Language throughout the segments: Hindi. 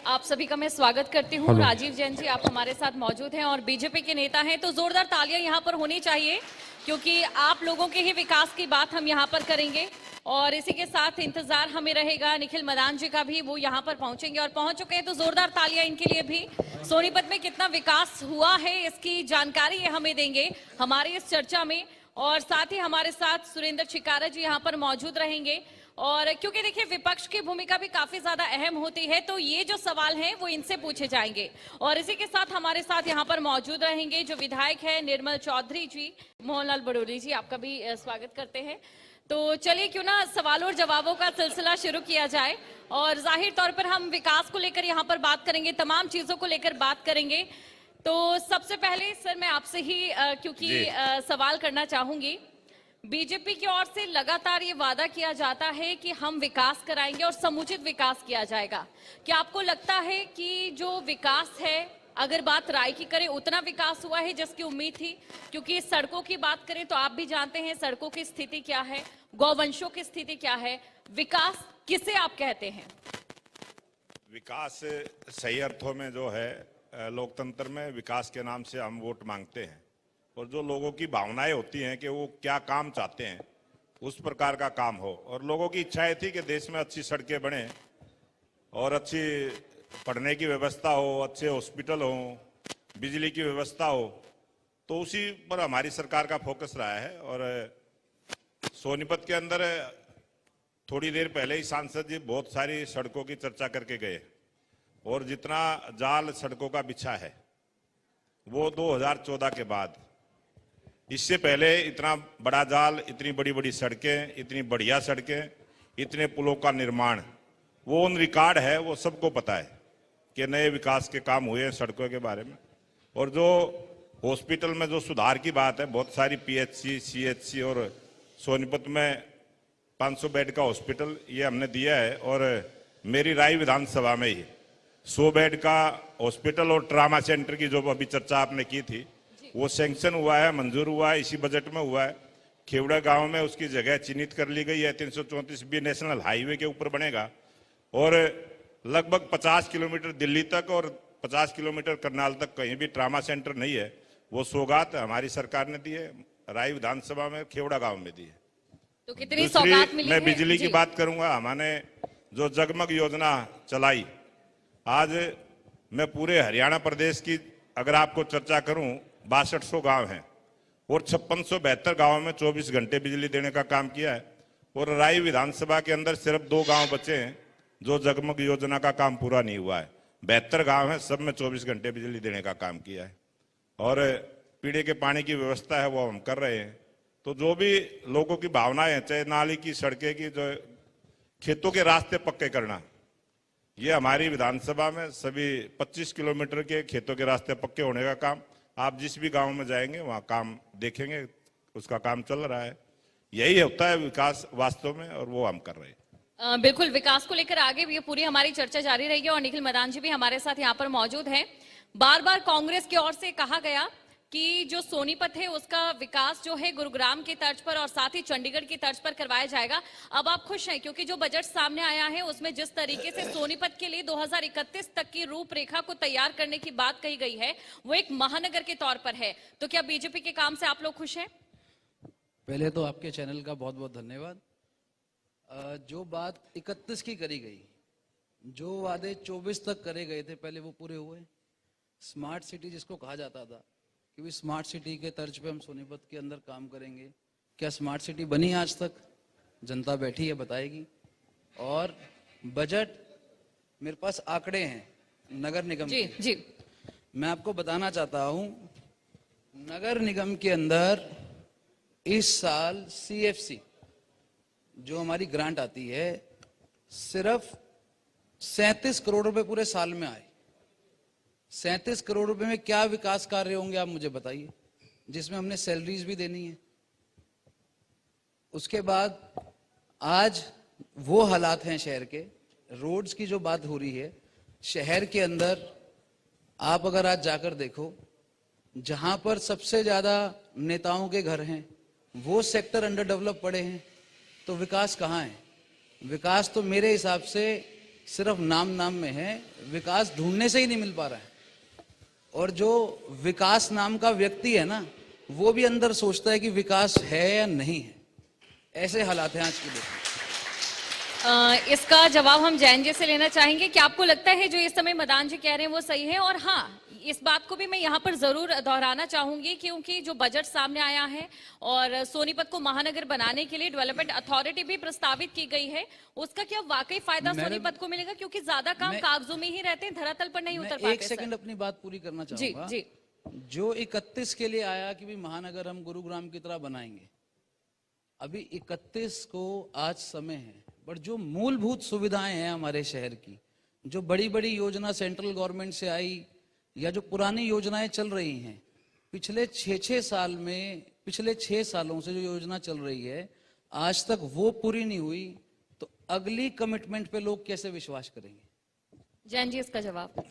आप सभी का मैं स्वागत करती हूँ। राजीव जैन जी आप हमारे साथ मौजूद हैं और बीजेपी के नेता हैं, तो जोरदार तालियां यहाँ पर होनी चाहिए क्योंकि आप लोगों के ही विकास की बात हम यहाँ पर करेंगे। और इसी के साथ इंतजार हमें रहेगा निखिल मदान जी का भी, वो यहाँ पर पहुंचेंगे और पहुंच चुके हैं, तो जोरदार तालियां इनके लिए भी। सोनीपत में कितना विकास हुआ है इसकी जानकारी ये हमें देंगे हमारी इस चर्चा में। और साथ ही हमारे साथ सुरेंद्र चिकारा जी यहाँ पर मौजूद रहेंगे। और क्योंकि देखिए विपक्ष की भूमिका भी काफी ज्यादा अहम होती है, तो ये जो सवाल हैं वो इनसे पूछे जाएंगे। और इसी के साथ हमारे साथ यहाँ पर मौजूद रहेंगे जो विधायक है निर्मल चौधरी जी। मोहनलाल बड़ोली जी आपका भी स्वागत करते हैं। तो चलिए क्यों ना सवालों और जवाबों का सिलसिला शुरू किया जाए। और जाहिर तौर पर हम विकास को लेकर यहाँ पर बात करेंगे, तमाम चीजों को लेकर बात करेंगे। तो सबसे पहले सर मैं आपसे ही क्योंकि सवाल करना चाहूंगी, बीजेपी की ओर से लगातार ये वादा किया जाता है कि हम विकास कराएंगे और समुचित विकास किया जाएगा। क्या आपको लगता है कि जो विकास है, अगर बात राय की करें, उतना विकास हुआ है जिसकी उम्मीद थी? क्योंकि सड़कों की बात करें तो आप भी जानते हैं सड़कों की स्थिति क्या है, गौवंशों की स्थिति क्या है। विकास किसे आप कहते हैं? विकास सही अर्थों में जो है लोकतंत्र में विकास के नाम से हम वोट मांगते हैं और जो लोगों की भावनाएं होती हैं कि वो क्या काम चाहते हैं उस प्रकार का काम हो। और लोगों की इच्छाएं थी कि देश में अच्छी सड़कें बने और अच्छी पढ़ने की व्यवस्था हो, अच्छे हॉस्पिटल हो, बिजली की व्यवस्था हो, तो उसी पर हमारी सरकार का फोकस रहा है। और सोनीपत के अंदर थोड़ी देर पहले ही सांसद जी बहुत सारी सड़कों की चर्चा करके गए और जितना जाल सड़कों का बिछा है वो 2014 के बाद, इससे पहले इतना बड़ा जाल, इतनी बड़ी बड़ी सड़कें, इतनी बढ़िया सड़कें, इतने पुलों का निर्माण, वो ऑन रिकॉर्ड है, वो सबको पता है कि नए विकास के काम हुए हैं सड़कों के बारे में। और जो हॉस्पिटल में जो सुधार की बात है, बहुत सारी पीएचसी, सीएचसी और सोनीपत में 500 बेड का हॉस्पिटल ये हमने दिया है। और मेरी राय विधानसभा में ही 100 बेड का हॉस्पिटल और ट्रामा सेंटर की जो अभी चर्चा आपने की थी वो सैंक्शन हुआ है, मंजूर हुआ है, इसी बजट में हुआ है। खेवड़ा गांव में उसकी जगह चिन्हित कर ली गई है, 334 बी नेशनल हाईवे के ऊपर बनेगा। और लगभग 50 किलोमीटर दिल्ली तक और 50 किलोमीटर करनाल तक कहीं भी ट्रामा सेंटर नहीं है। वो सौगात हमारी सरकार ने दी है, राय विधानसभा में खेवड़ा गांव में दी है। तो कितनी सौगात मिली है? मैं बिजली की बात करूंगा। हमने जो जगमग योजना चलाई, आज मैं पूरे हरियाणा प्रदेश की अगर आपको चर्चा करूं, 6200 गांव हैं और 5672 गांवों में 24 घंटे बिजली देने का काम किया है। और राय विधानसभा के अंदर सिर्फ 2 गांव बचे हैं जो जगमग योजना का काम पूरा नहीं हुआ है। 72 गांव हैं, सब में 24 घंटे बिजली देने का काम किया है। और पीने के पानी की व्यवस्था है वो हम कर रहे हैं। तो जो भी लोगों की भावनाएं हैं, चाहे नाली की, सड़कें की, जो खेतों के रास्ते पक्के करना, ये हमारी विधानसभा में सभी 25 किलोमीटर के खेतों के रास्ते पक्के होने का काम, आप जिस भी गांव में जाएंगे वहां काम देखेंगे, उसका काम चल रहा है। यही होता है विकास वास्तव में, और वो हम कर रहे हैं। बिल्कुल, विकास को लेकर आगे भी ये पूरी हमारी चर्चा जारी रहेगी। और निखिल मदान जी भी हमारे साथ यहाँ पर मौजूद हैं। बार बार कांग्रेस की ओर से कहा गया कि जो सोनीपत है उसका विकास जो है गुरुग्राम की तर्ज पर और साथ ही चंडीगढ़ की तर्ज पर करवाया जाएगा। अब आप खुश हैं क्योंकि जो बजट सामने आया है उसमें जिस तरीके से सोनीपत के लिए 2031 तक की रूपरेखा को तैयार करने की बात कही गई है वो एक महानगर के तौर पर है। तो क्या बीजेपी के काम से आप लोग खुश हैं? पहले तो आपके चैनल का बहुत बहुत धन्यवाद। जो बात 31 की करी गई, जो वादे 24 तक करे गए थे पहले, वो पूरे हुए। स्मार्ट सिटी जिसको कहा जाता था कि स्मार्ट सिटी के तर्ज पे हम सोनीपत के अंदर काम करेंगे, क्या स्मार्ट सिटी बनी आज तक? जनता बैठी है, बताएगी। और बजट, मेरे पास आंकड़े हैं नगर निगम जी, के। जी। मैं आपको बताना चाहता हूं, नगर निगम के अंदर इस साल सीएफसी जो हमारी ग्रांट आती है, सिर्फ 37 करोड़ रुपए पूरे साल में आए। 37 करोड़ रुपए में क्या विकास कार्य होंगे आप मुझे बताइए, जिसमें हमने सैलरीज भी देनी है। उसके बाद आज वो हालात हैं शहर के, रोड्स की जो बात हो रही है शहर के अंदर, आप अगर आज जाकर देखो, जहां पर सबसे ज्यादा नेताओं के घर हैं वो सेक्टर अंडर डेवलप पड़े हैं। तो विकास कहाँ है? विकास तो मेरे हिसाब से सिर्फ नाम नाम में है, विकास ढूंढने से ही नहीं मिल पा रहा है। और जो विकास नाम का व्यक्ति है ना, वो भी अंदर सोचता है कि विकास है या नहीं है। ऐसे हालात हैं आज के देश में। इसका जवाब हम जैन जी से लेना चाहेंगे कि आपको लगता है जो इस समय मदान जी कह रहे हैं वो सही है। और हाँ, इस बात को भी मैं यहाँ पर जरूर दोहराना चाहूंगी क्योंकि जो बजट सामने आया है और सोनीपत को महानगर बनाने के लिए डेवलपमेंट अथॉरिटी भी प्रस्तावित की गई है, उसका क्या वाकई फायदा सोनीपत को मिलेगा? क्योंकि ज्यादा काम कागजों में ही रहते हैं, धरातल पर नहीं उतर पाते। एक सेकंड अपनी बात पूरी करना चाहूंगा। जी। जो 31 के लिए आया कि भी महानगर हम गुरुग्राम की तरह बनाएंगे, अभी 31 को आज समय है, बट जो मूलभूत सुविधाएं हैं हमारे शहर की, जो बड़ी बड़ी योजना सेंट्रल गवर्नमेंट से आई या जो पुरानी योजनाएं चल रही हैं, पिछले 6 साल में, पिछले 6 सालों से जो योजना चल रही है आज तक वो पूरी नहीं हुई, तो अगली कमिटमेंट पे लोग कैसे विश्वास करेंगे? जैन जी इसका जवाब।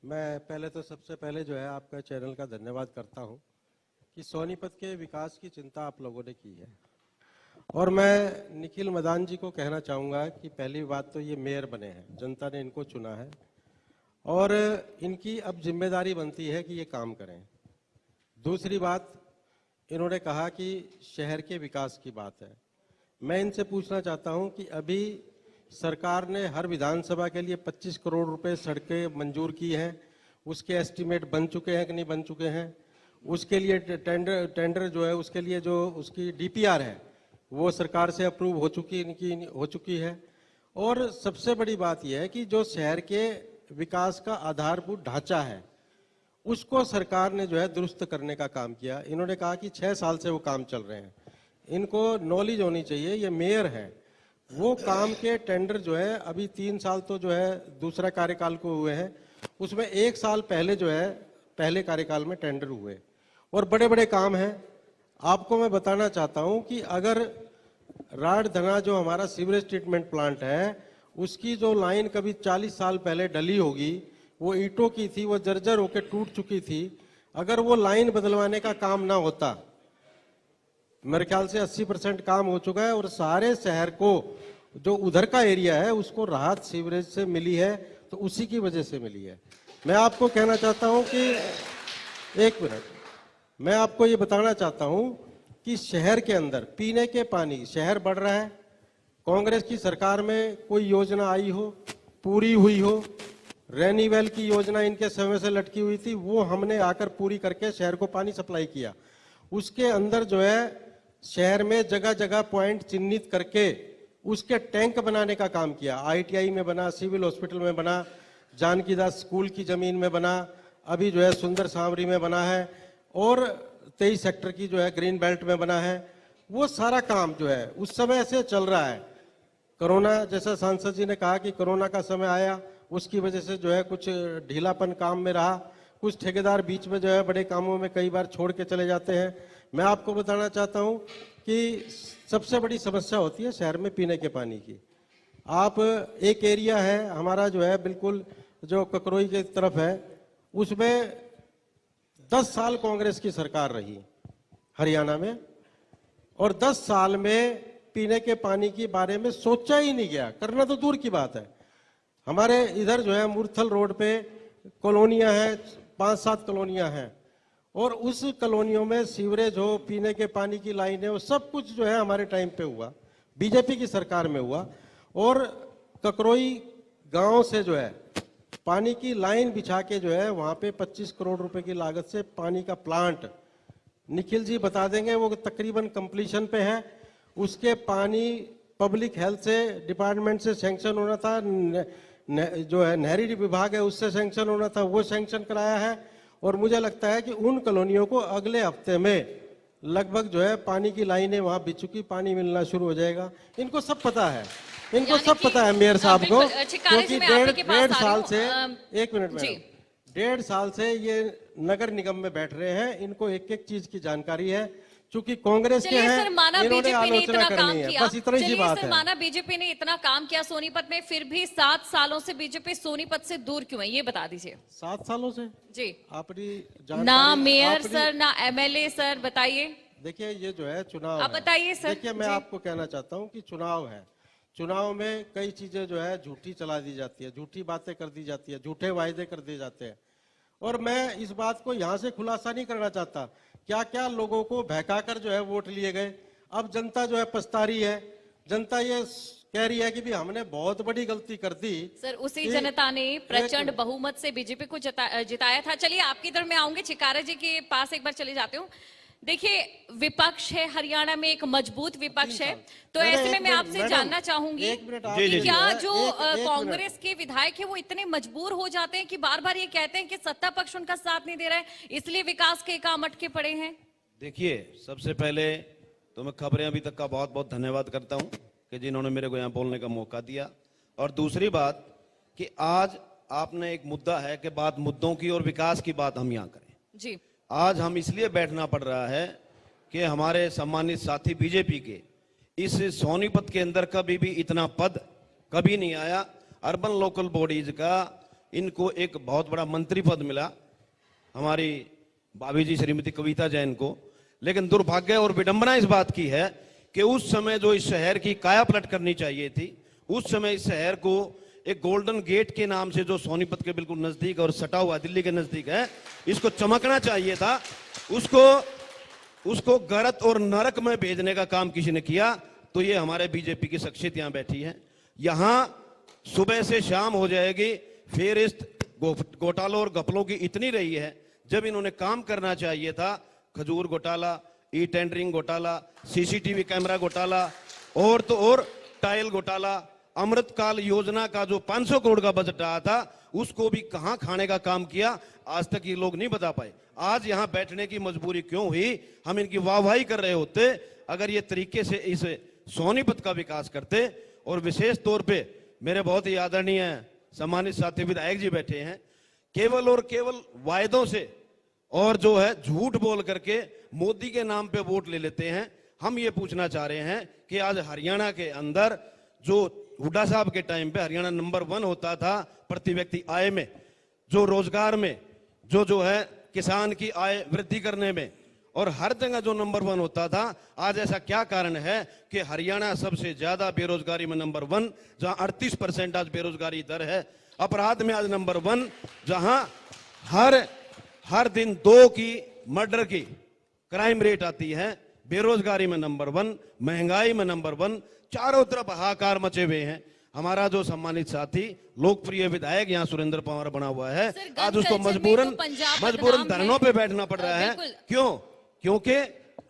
मैं पहले तो सबसे पहले जो है आपका चैनल का धन्यवाद करता हूं कि सोनीपत के विकास की चिंता आप लोगों ने की है। और मैं निखिल मदान जी को कहना चाहूँगा कि पहली बात तो ये मेयर बने हैं, जनता ने इनको चुना है और इनकी अब जिम्मेदारी बनती है कि ये काम करें। दूसरी बात, इन्होंने कहा कि शहर के विकास की बात है। मैं इनसे पूछना चाहता हूं कि अभी सरकार ने हर विधानसभा के लिए 25 करोड़ रुपए सड़कें मंजूर की हैं, उसके एस्टीमेट बन चुके हैं कि नहीं बन चुके हैं? उसके लिए टेंडर जो है, उसके लिए जो उसकी डीपीआर है वो सरकार से अप्रूव हो चुकी है। और सबसे बड़ी बात यह है कि जो शहर के विकास का आधारभूत ढांचा है उसको सरकार ने जो है दुरुस्त करने का काम किया। इन्होंने कहा कि 6 साल से वो काम चल रहे हैं, इनको नॉलेज होनी चाहिए। ये मेयर है, वो काम के टेंडर जो है अभी 3 साल तो जो है दूसरा कार्यकाल को हुए हैं, उसमें 1 साल पहले जो है पहले कार्यकाल में टेंडर हुए और बड़े बड़े काम हैं। आपको मैं बताना चाहता हूं कि अगर राड़धना जो हमारा सीवरेज ट्रीटमेंट प्लांट है, उसकी जो लाइन कभी 40 साल पहले डली होगी, वो ईंटों की थी, वो जर्जर होकर टूट चुकी थी। अगर वो लाइन बदलवाने का काम ना होता, मेरे ख्याल से 80% काम हो चुका है और सारे शहर को जो उधर का एरिया है उसको राहत सीवरेज से मिली है, तो उसी की वजह से मिली है। मैं आपको कहना चाहता हूं कि 1 मिनट, मैं आपको ये बताना चाहता हूं कि शहर के अंदर पीने के पानी, शहर बढ़ रहा है, कांग्रेस की सरकार में कोई योजना आई हो, पूरी हुई हो? रेनी वेल की योजना इनके समय से लटकी हुई थी, वो हमने आकर पूरी करके शहर को पानी सप्लाई किया। उसके अंदर जो है शहर में जगह जगह पॉइंट चिन्हित करके उसके टैंक बनाने का काम किया। ITI में बना, सिविल हॉस्पिटल में बना, जानकीदास स्कूल की जमीन में बना, अभी जो है सुंदर सांवरी में बना है और 23 सेक्टर की जो है ग्रीन बेल्ट में बना है। वो सारा काम जो है उस समय से चल रहा है। कोरोना, जैसा सांसद जी ने कहा कि कोरोना का समय आया, उसकी वजह से जो है कुछ ढीलापन काम में रहा, कुछ ठेकेदार बीच में जो है बड़े कामों में कई बार छोड़ के चले जाते हैं। मैं आपको बताना चाहता हूं कि सबसे बड़ी समस्या होती है शहर में पीने के पानी की। आप एक एरिया है हमारा जो है बिल्कुल जो ककरोई की तरफ है, उसमें 10 साल कांग्रेस की सरकार रही हरियाणा में और 10 साल में पीने के पानी के बारे में सोचा ही नहीं गया, करना तो दूर की बात है। हमारे इधर जो है मुरथल रोड पे कॉलोनियां हैं, 5-7 कॉलोनियां हैं और उस कॉलोनियों में सीवरेज हो, पीने के पानी की लाइनें हो, सब कुछ जो है हमारे टाइम पे हुआ, बीजेपी की सरकार में हुआ। और ककरोई गांव से जो है पानी की लाइन बिछा के जो है वहां पे 25 करोड़ रुपए की लागत से पानी का प्लांट, निखिल जी बता देंगे, वो तकरीबन कंप्लीशन पे है। उसके पानी पब्लिक हेल्थ से डिपार्टमेंट से सैंक्शन होना था, जो है नहरी विभाग है उससे सैंक्शन होना था, वो सैंक्शन कराया है। और मुझे लगता है कि उन कॉलोनियों को अगले हफ्ते में लगभग जो है पानी की लाइनें वहां बिछ चुकी, पानी मिलना शुरू हो जाएगा। इनको सब पता है, इनको सब पता है मेयर साहब को, क्योंकि 1.5 साल से 1 मिनट में 1.5 साल से ये नगर निगम में बैठ रहे हैं, इनको एक एक चीज की जानकारी है। चूंकि कांग्रेस के हैं, इन्होंने आलोचना करनी है, बस इतनी सी बात है। माना बीजेपी ने इतना काम किया सोनीपत में, फिर भी 7 सालों से बीजेपी सोनीपत से दूर क्यों है, ये बता दीजिए। 7 सालों से जी, अपनी ना मेयर सर ना MLA सर, बताइए। देखिए ये जो है चुनाव आप बताइए सर। देखिए मैं आपको कहना चाहता हूं कि चुनाव है, चुनाव में कई चीजें जो है झूठी चला दी जाती है, झूठी बातें कर दी जाती है, झूठे वायदे कर दिए जाते हैं। और मैं इस बात को यहाँ से खुलासा नहीं करना चाहता क्या क्या लोगों को बहकाकर जो है वोट लिए गए। अब जनता जो है पछता रही है, जनता ये कह रही है कि भी हमने बहुत बड़ी गलती कर दी। सर उसी कि- जनता ने प्रचंड बहुमत से बीजेपी को जिताया था। चलिए आपकी तरफ मैं आऊंगी, चिकारा जी के पास एक बार चले जाते हूँ। देखिए विपक्ष है, हरियाणा में एक मजबूत विपक्ष है, तो मैडम, ऐसे में एक मैं मिनट, आपसे मैडम, जानना चाहूंगी एक मिनट आप- कि जी, जी, क्या जी। जो एक कांग्रेस के विधायक है वो इतने मजबूर हो जाते हैं कि बार बार ये कहते हैं कि सत्ता पक्ष उनका साथ नहीं दे रहा है, इसलिए विकास के काम अटके पड़े हैं। देखिए, सबसे पहले तो मैं खबरें अभी तक का बहुत बहुत धन्यवाद करता हूं कि जिन्होंने मेरे को यहाँ बोलने का मौका दिया। और दूसरी बात कि आज आपने एक मुद्दा है कि बात मुद्दों की और विकास की बात हम यहाँ करें। जी आज हम इसलिए बैठना पड़ रहा है कि हमारे सम्मानित साथी बीजेपी के इस सोनीपत के अंदर कभी भी इतना पद कभी नहीं आया। अर्बन लोकल बॉडीज का इनको एक बहुत बड़ा मंत्री पद मिला हमारी भाभी जी श्रीमती कविता जैन को। लेकिन दुर्भाग्य और विडंबना इस बात की है कि उस समय जो इस शहर की काया पलट करनी चाहिए थी, उस समय इस शहर को एक गोल्डन गेट के नाम से जो सोनीपत के बिल्कुल नजदीक और सटा हुआ दिल्ली के नजदीक है, इसको चमकना चाहिए था। उसको गरत और नरक में भेजने का काम किसी ने किया। तो ये हमारे बीजेपी की शख्सियत यहाँ बैठी है। यहाँ सुबह से शाम हो जाएगी, फेरिस्त घोटालों और घपलों की इतनी रही है। जब इन्होंने काम करना चाहिए था, खजूर घोटाला, ई टेंडरिंग घोटाला, सीसीटीवी कैमरा घोटाला और तो और टाइल घोटाला, अमृतकाल योजना का जो 500 करोड़ का बजट आया था उसको भी कहां खाने का काम किया, आज तक ये लोग नहीं बता पाए। आज यहां बैठने की मजबूरी क्यों हुई? हम इनकी वाहवाही कर रहे होते अगर ये तरीके से इस सोनीपत का विकास करते। और विशेष तौर पे मेरे बहुत ही आदरणीय सम्मानित साथी विधायक जी बैठे हैं, केवल और केवल वायदों से और जो है झूठ बोल करके मोदी के नाम पे वोट ले लेते हैं। हम ये पूछना चाह रहे हैं कि आज हरियाणा के अंदर जो हुड्डा साहब के टाइम पे हरियाणा नंबर 1 होता था प्रति व्यक्ति आय में, जो रोजगार में, जो है किसान की आय वृद्धि करने में, और हर जगह जो नंबर 1 होता था, आज ऐसा क्या कारण है कि हरियाणा सबसे ज्यादा बेरोजगारी में नंबर 1, जहां 38% आज बेरोजगारी दर है। अपराध में आज नंबर 1, जहां हर दिन 2 की मर्डर की क्राइम रेट आती है। बेरोजगारी में नंबर 1, महंगाई में नंबर 1, चारों तरफ हाहाकार मचे हुए हैं। हमारा जो सम्मानित साथी लोकप्रिय विधायक यहाँ सुरेंद्र पवार बना हुआ है, सर, आज उसको गन कल्चर में मजबूरन तो पंजाब बदनाम है। धरनों पे बैठना पड़ रहा है। बिल्कुल। क्यों? क्योंकि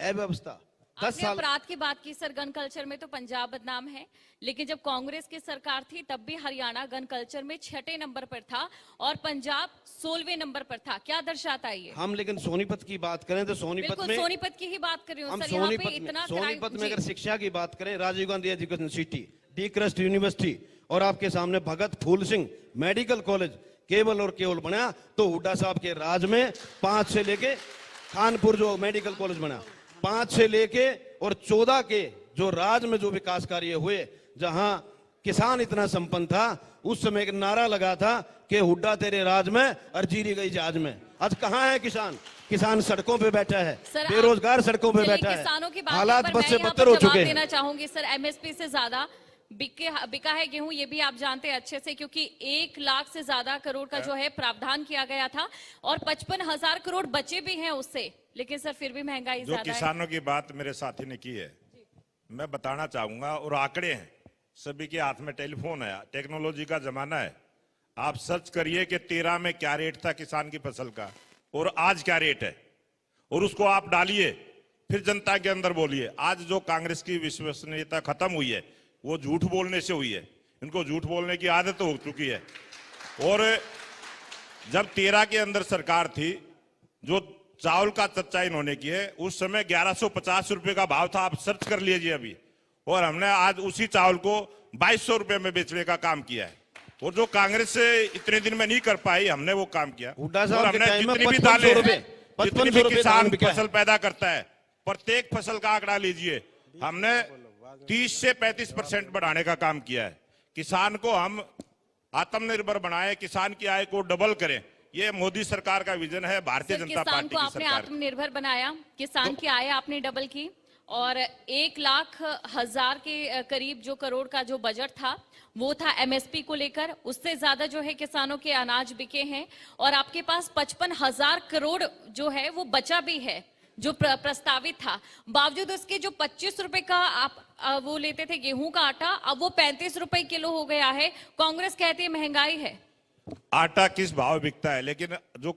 अव्यवस्था 10 आपने साल। अपराध की बात की सर, गन कल्चर में तो पंजाब बदनाम है, लेकिन जब कांग्रेस की सरकार थी तब भी हरियाणा गन कल्चर में 6ठे नंबर पर था और पंजाब 16वें नंबर पर था। क्या दर्शाता है ये? हम लेकिन सोनीपत की बात करें तो सोनीपत बिल्कुल में सोनीपत की ही बात कर रही हूँ हम सर। यहाँ पे सोनीपत इतना सोनीपत में जी। अगर शिक्षा की बात करें, Rajiv Gandhi education city, DCRUST university और आपके सामने भगत फूल सिंह मेडिकल कॉलेज केवल और केवल बना तो हुड्डा साहब के राज में 5 से लेके कानपुर जो मेडिकल कॉलेज बना, 5 से लेके और 14 के जो राज में जो विकास कार्य हुए, जहां किसान इतना संपन्न था, उस समय एक नारा लगा था कि हुड्डा तेरे राज में और जीरी गई जहाज में। आज कहां है किसान? किसान सड़कों पे बैठा है, सर, बेरोजगार सड़कों पे चलिए, बैठा है। किसानों की बात हालात पर बद मैं से यहाँ बदतर पर हो जवाब चुके हैं। देना चाहूंगी सर। एमएसपी से ज्यादा बिका है गेहूं, ये भी आप जानते हैं अच्छे से, क्योंकि 1 लाख से ज्यादा करोड़ का जो है प्रावधान किया गया था और 55,000 करोड़ बचे भी हैं उससे, लेकिन सर फिर भी महंगाई जो ज्यादा है। किसानों की बात मेरे साथी ने की है, मैं बताना चाहूंगा, और आंकड़े हैं, सभी के हाथ में टेलीफोन है, टेक्नोलॉजी का जमाना है। आप सर्च करिए कि 13 में क्या रेट था किसान की फसल का और आज क्या रेट है, और उसको आप डालिए, फिर जनता के अंदर बोलिए। आज जो कांग्रेस की विश्वसनीयता खत्म हुई है वो झूठ बोलने से हुई है। इनको झूठ बोलने की आदत हो चुकी है। और जब 13 के अंदर सरकार थी, जो चावल का चर्चा इन्होंने की है, उस समय 1150 रुपए का भाव था, आप सर्च कर लीजिए अभी। और हमने आज उसी चावल को 2200 रुपए में बेचने का काम किया है। और जो कांग्रेस इतने दिन में नहीं कर पाई, हमने वो काम किया। हुड्डा साहब और के हमने टाइम में जितनी भी 5500 दालें, रुपए, जितनी 5500 भी रुपए किसान धान बिका है। फसल पैदा करता है, प्रत्येक फसल का आंकड़ा लीजिए। हमने 30 से 35% बढ़ाने का काम किया है। किसान को हम आत्मनिर्भर बनाए, किसान की आय को डबल करें, ये मोदी सरकार का विजन है, भारतीय सर, जनता किसान पार्टी को की आपने सरकार। आत्मनिर्भर बनाया, किसान की आय आपने डबल की, और 1,00,000 के करीब जो करोड़ का जो बजट था वो था एमएसपी को लेकर। उससे ज्यादा जो है किसानों के अनाज बिके हैं और आपके पास 55,000 करोड़ जो है वो बचा भी है जो प्रस्तावित था। बावजूद उसके जो 25 रुपए का आप वो लेते थे गेहूं का आटा, अब वो 35 रुपए किलो हो गया है। कांग्रेस कहती है महंगाई है। आटा किस भाव बिकता है, लेकिन जो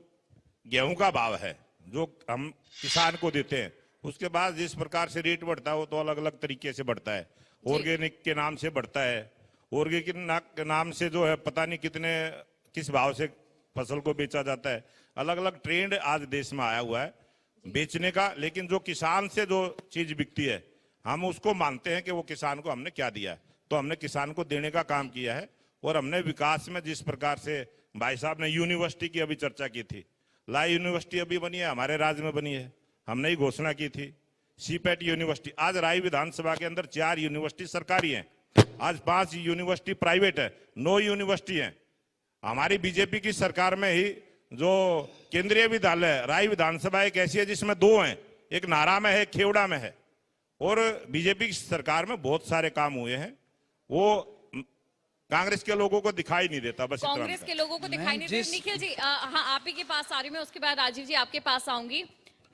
गेहूं का भाव है जो हम किसान को देते हैं उसके बाद जिस प्रकार से रेट बढ़ता है वो तो अलग अलग तरीके से बढ़ता है। ऑर्गेनिक के नाम से बढ़ता है, ऑर्गेनिक के नाम से जो है पता नहीं किस भाव से फसल को बेचा जाता है। अलग अलग ट्रेंड आज देश में आया हुआ है बेचने का, लेकिन जो किसान से जो चीज बिकती है हम उसको मानते हैं कि वो किसान को हमने क्या दिया है, तो हमने किसान को देने का काम किया है। और हमने विकास में जिस प्रकार से भाई साहब ने यूनिवर्सिटी की अभी चर्चा की थी, लाई यूनिवर्सिटी अभी बनी है, हमारे राज्य में बनी है, हमने ही घोषणा की थी। सीपेट यूनिवर्सिटी, आज राय विधानसभा के अंदर 4 यूनिवर्सिटी सरकारी हैं, आज 5 यूनिवर्सिटी प्राइवेट है, 9 यूनिवर्सिटी हैं। हमारी बीजेपी की सरकार में ही जो केंद्रीय विद्यालय राय विधानसभा एक ऐसी है जिसमें 2 हैं, एक नारा में है, एक खेवड़ा में है। और बीजेपी की सरकार में बहुत सारे काम हुए हैं, वो कांग्रेस के लोगों को दिखाई नहीं देता। बस कांग्रेस के लोगों को दिखाई नहीं देता। निखिल जी, हाँ आप ही के पास आ रही मैं, उसके बाद राजीव जी आपके पास आऊंगी।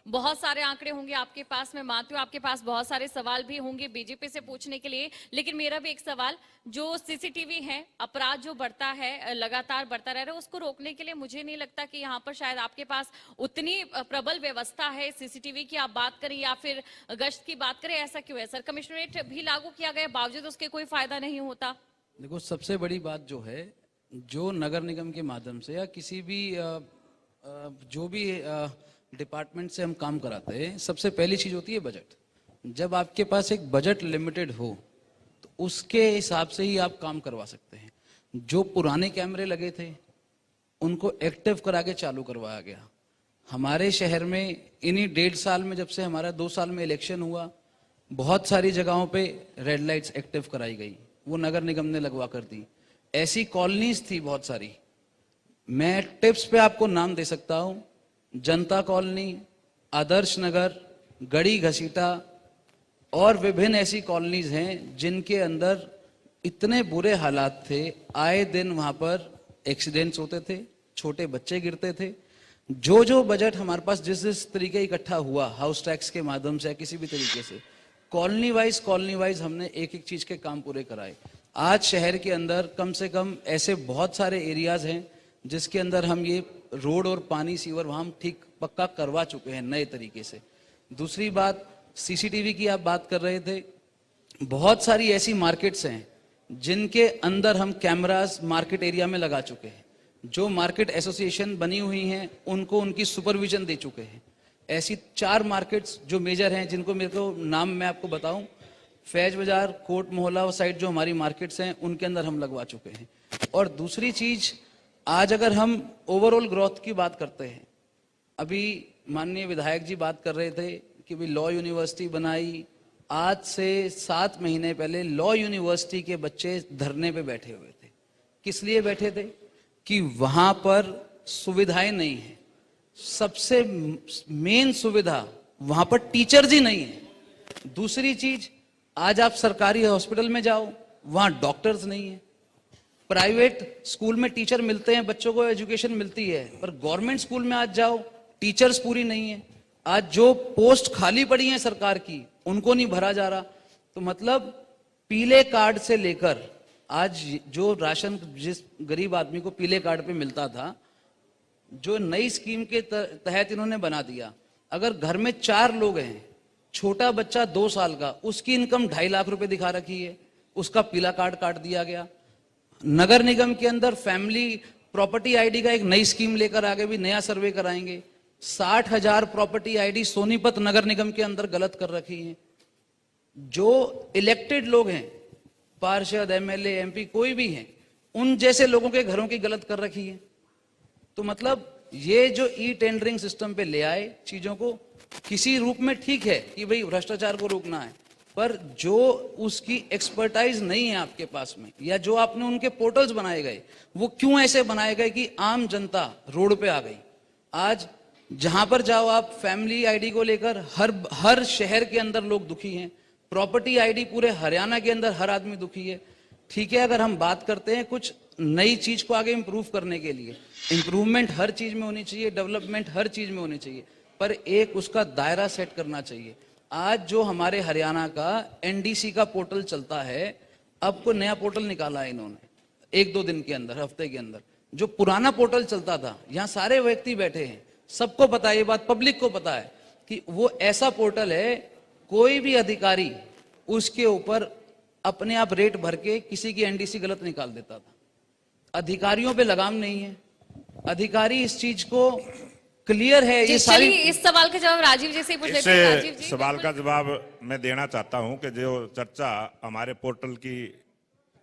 बहुत सारे आंकड़े होंगे आपके पास, मैं मानती हूँ आपके पास बहुत सारे सवाल भी होंगे बीजेपी से पूछने के लिए, लेकिन मेरा भी एक सवाल, जो सीसीटीवी है, अपराध जो बढ़ता है लगातार बढ़ता रह रहा है, उसको रोकने के लिए मुझे नहीं लगता कि यहाँ पर शायद आपके पास उतनी प्रबल व्यवस्था है। सीसीटीवी की आप बात करें या फिर गश्त की बात करें, ऐसा क्यों है सर? कमिश्नरेट भी लागू किया गया, बावजूद उसके कोई फायदा नहीं होता। देखो, सबसे बड़ी बात जो है, जो नगर निगम के माध्यम से या किसी भी जो भी डिपार्टमेंट से हम काम कराते हैं, सबसे पहली चीज होती है बजट। जब आपके पास एक बजट लिमिटेड हो तो उसके हिसाब से ही आप काम करवा सकते हैं। जो पुराने कैमरे लगे थे उनको एक्टिव करा के चालू करवाया गया। हमारे शहर में इन्हीं 1.5 साल में, जब से हमारा 2 साल में इलेक्शन हुआ, बहुत सारी जगहों पे रेड लाइट्स एक्टिव कराई गई, वो नगर निगम ने लगवा कर दी। ऐसी कॉलोनीज थी बहुत सारी, मैं टिप्स पे आपको नाम दे सकता हूं, जनता कॉलोनी, आदर्श नगर, गड़ी घसीटा और विभिन्न ऐसी कॉलोनीज हैं जिनके अंदर इतने बुरे हालात थे। आए दिन वहां पर एक्सीडेंट्स होते थे, छोटे बच्चे गिरते थे। जो बजट हमारे पास जिस तरीके इकट्ठा हुआ, हाउस टैक्स के माध्यम से या किसी भी तरीके से, कॉलोनी वाइज हमने एक एक चीज के काम पूरे कराए। आज शहर के अंदर कम से कम ऐसे बहुत सारे एरियाज हैं जिसके अंदर हम ये रोड और पानी सीवर वहां हम ठीक पक्का करवा चुके हैं नए तरीके से। दूसरी बात, सीसीटीवी की आप बात कर रहे थे, बहुत सारी ऐसी मार्केट्स हैं जिनके अंदर हम कैमरास मार्केट एरिया में लगा चुके हैं। जो मार्केट एसोसिएशन बनी हुई हैं उनको उनकी सुपरविजन दे चुके हैं। ऐसी 4 मार्केट्स जो मेजर हैं, जिनको मेरे को नाम मैं आपको बताऊं, फैज बाजार, कोट मोहल्ला साइड जो हमारी मार्केट्स हैं उनके अंदर हम लगवा चुके हैं। और दूसरी चीज, आज अगर हम ओवरऑल ग्रोथ की बात करते हैं, अभी माननीय विधायक जी बात कर रहे थे कि भी लॉ यूनिवर्सिटी बनाई। आज से 7 महीने पहले लॉ यूनिवर्सिटी के बच्चे धरने पे बैठे हुए थे। किस लिए बैठे थे? कि वहां पर सुविधाएं नहीं है। सबसे मेन सुविधा वहां पर टीचर्स ही नहीं है। दूसरी चीज, आज आप सरकारी हॉस्पिटल में जाओ, वहां डॉक्टर्स नहीं है। प्राइवेट स्कूल में टीचर मिलते हैं, बच्चों को एजुकेशन मिलती है, पर गवर्नमेंट स्कूल में आज जाओ, टीचर्स पूरी नहीं है। आज जो पोस्ट खाली पड़ी हैं सरकार की, उनको नहीं भरा जा रहा। तो मतलब पीले कार्ड से लेकर आज जो राशन जिस गरीब आदमी को पीले कार्ड पे मिलता था, जो नई स्कीम के तहत इन्होंने बना दिया, अगर घर में 4 लोग हैं, छोटा बच्चा 2 साल का, उसकी इनकम 2.5 लाख रुपए दिखा रखी है, उसका पीला कार्ड काट दिया गया। नगर निगम के अंदर फैमिली प्रॉपर्टी आईडी का एक नई स्कीम लेकर आगे भी नया सर्वे कराएंगे। 60,000 प्रॉपर्टी आईडी सोनीपत नगर निगम के अंदर गलत कर रखी है। जो इलेक्टेड लोग हैं, पार्षद, एमएलए, एमपी, कोई भी हैं, उन जैसे लोगों के घरों की गलत कर रखी है। तो मतलब ये जो ई टेंडरिंग सिस्टम पे ले आए चीजों को, किसी रूप में ठीक है कि भाई भ्रष्टाचार को रोकना है, पर जो उसकी एक्सपर्टाइज नहीं है आपके पास में, या जो आपने उनके पोर्टल्स बनाए गए, वो क्यों ऐसे बनाए गए कि आम जनता रोड पे आ गई। आज जहां पर जाओ आप, फैमिली आईडी को लेकर हर शहर के अंदर लोग दुखी हैं। प्रॉपर्टी आईडी पूरे हरियाणा के अंदर हर आदमी दुखी है। ठीक है, अगर हम बात करते हैं कुछ नई चीज को आगे इंप्रूव करने के लिए, इंप्रूवमेंट हर चीज में होनी चाहिए, डेवलपमेंट हर चीज में होनी चाहिए, पर एक उसका दायरा सेट करना चाहिए। आज जो हमारे हरियाणा का एनडीसी का पोर्टल चलता है, अब को नया पोर्टल निकाला है इन्होंने 1-2 दिन के अंदर, हफ्ते के अंदर। जो पुराना पोर्टल चलता था, यहाँ सारे व्यक्ति बैठे हैं, सबको पता है, ये बात पब्लिक को पता है कि वो ऐसा पोर्टल है, कोई भी अधिकारी उसके ऊपर अपने आप रेट भर के किसी की एनडीसी गलत निकाल देता था। अधिकारियों पे लगाम नहीं है, अधिकारी इस चीज को क्लियर है। ये सारी चलिए इस सवाल का जवाब राजीव जी से ही पूछ लेते हैं। राजीव इस जी, सवाल का जवाब मैं देना चाहता हूं कि जो चर्चा हमारे पोर्टल की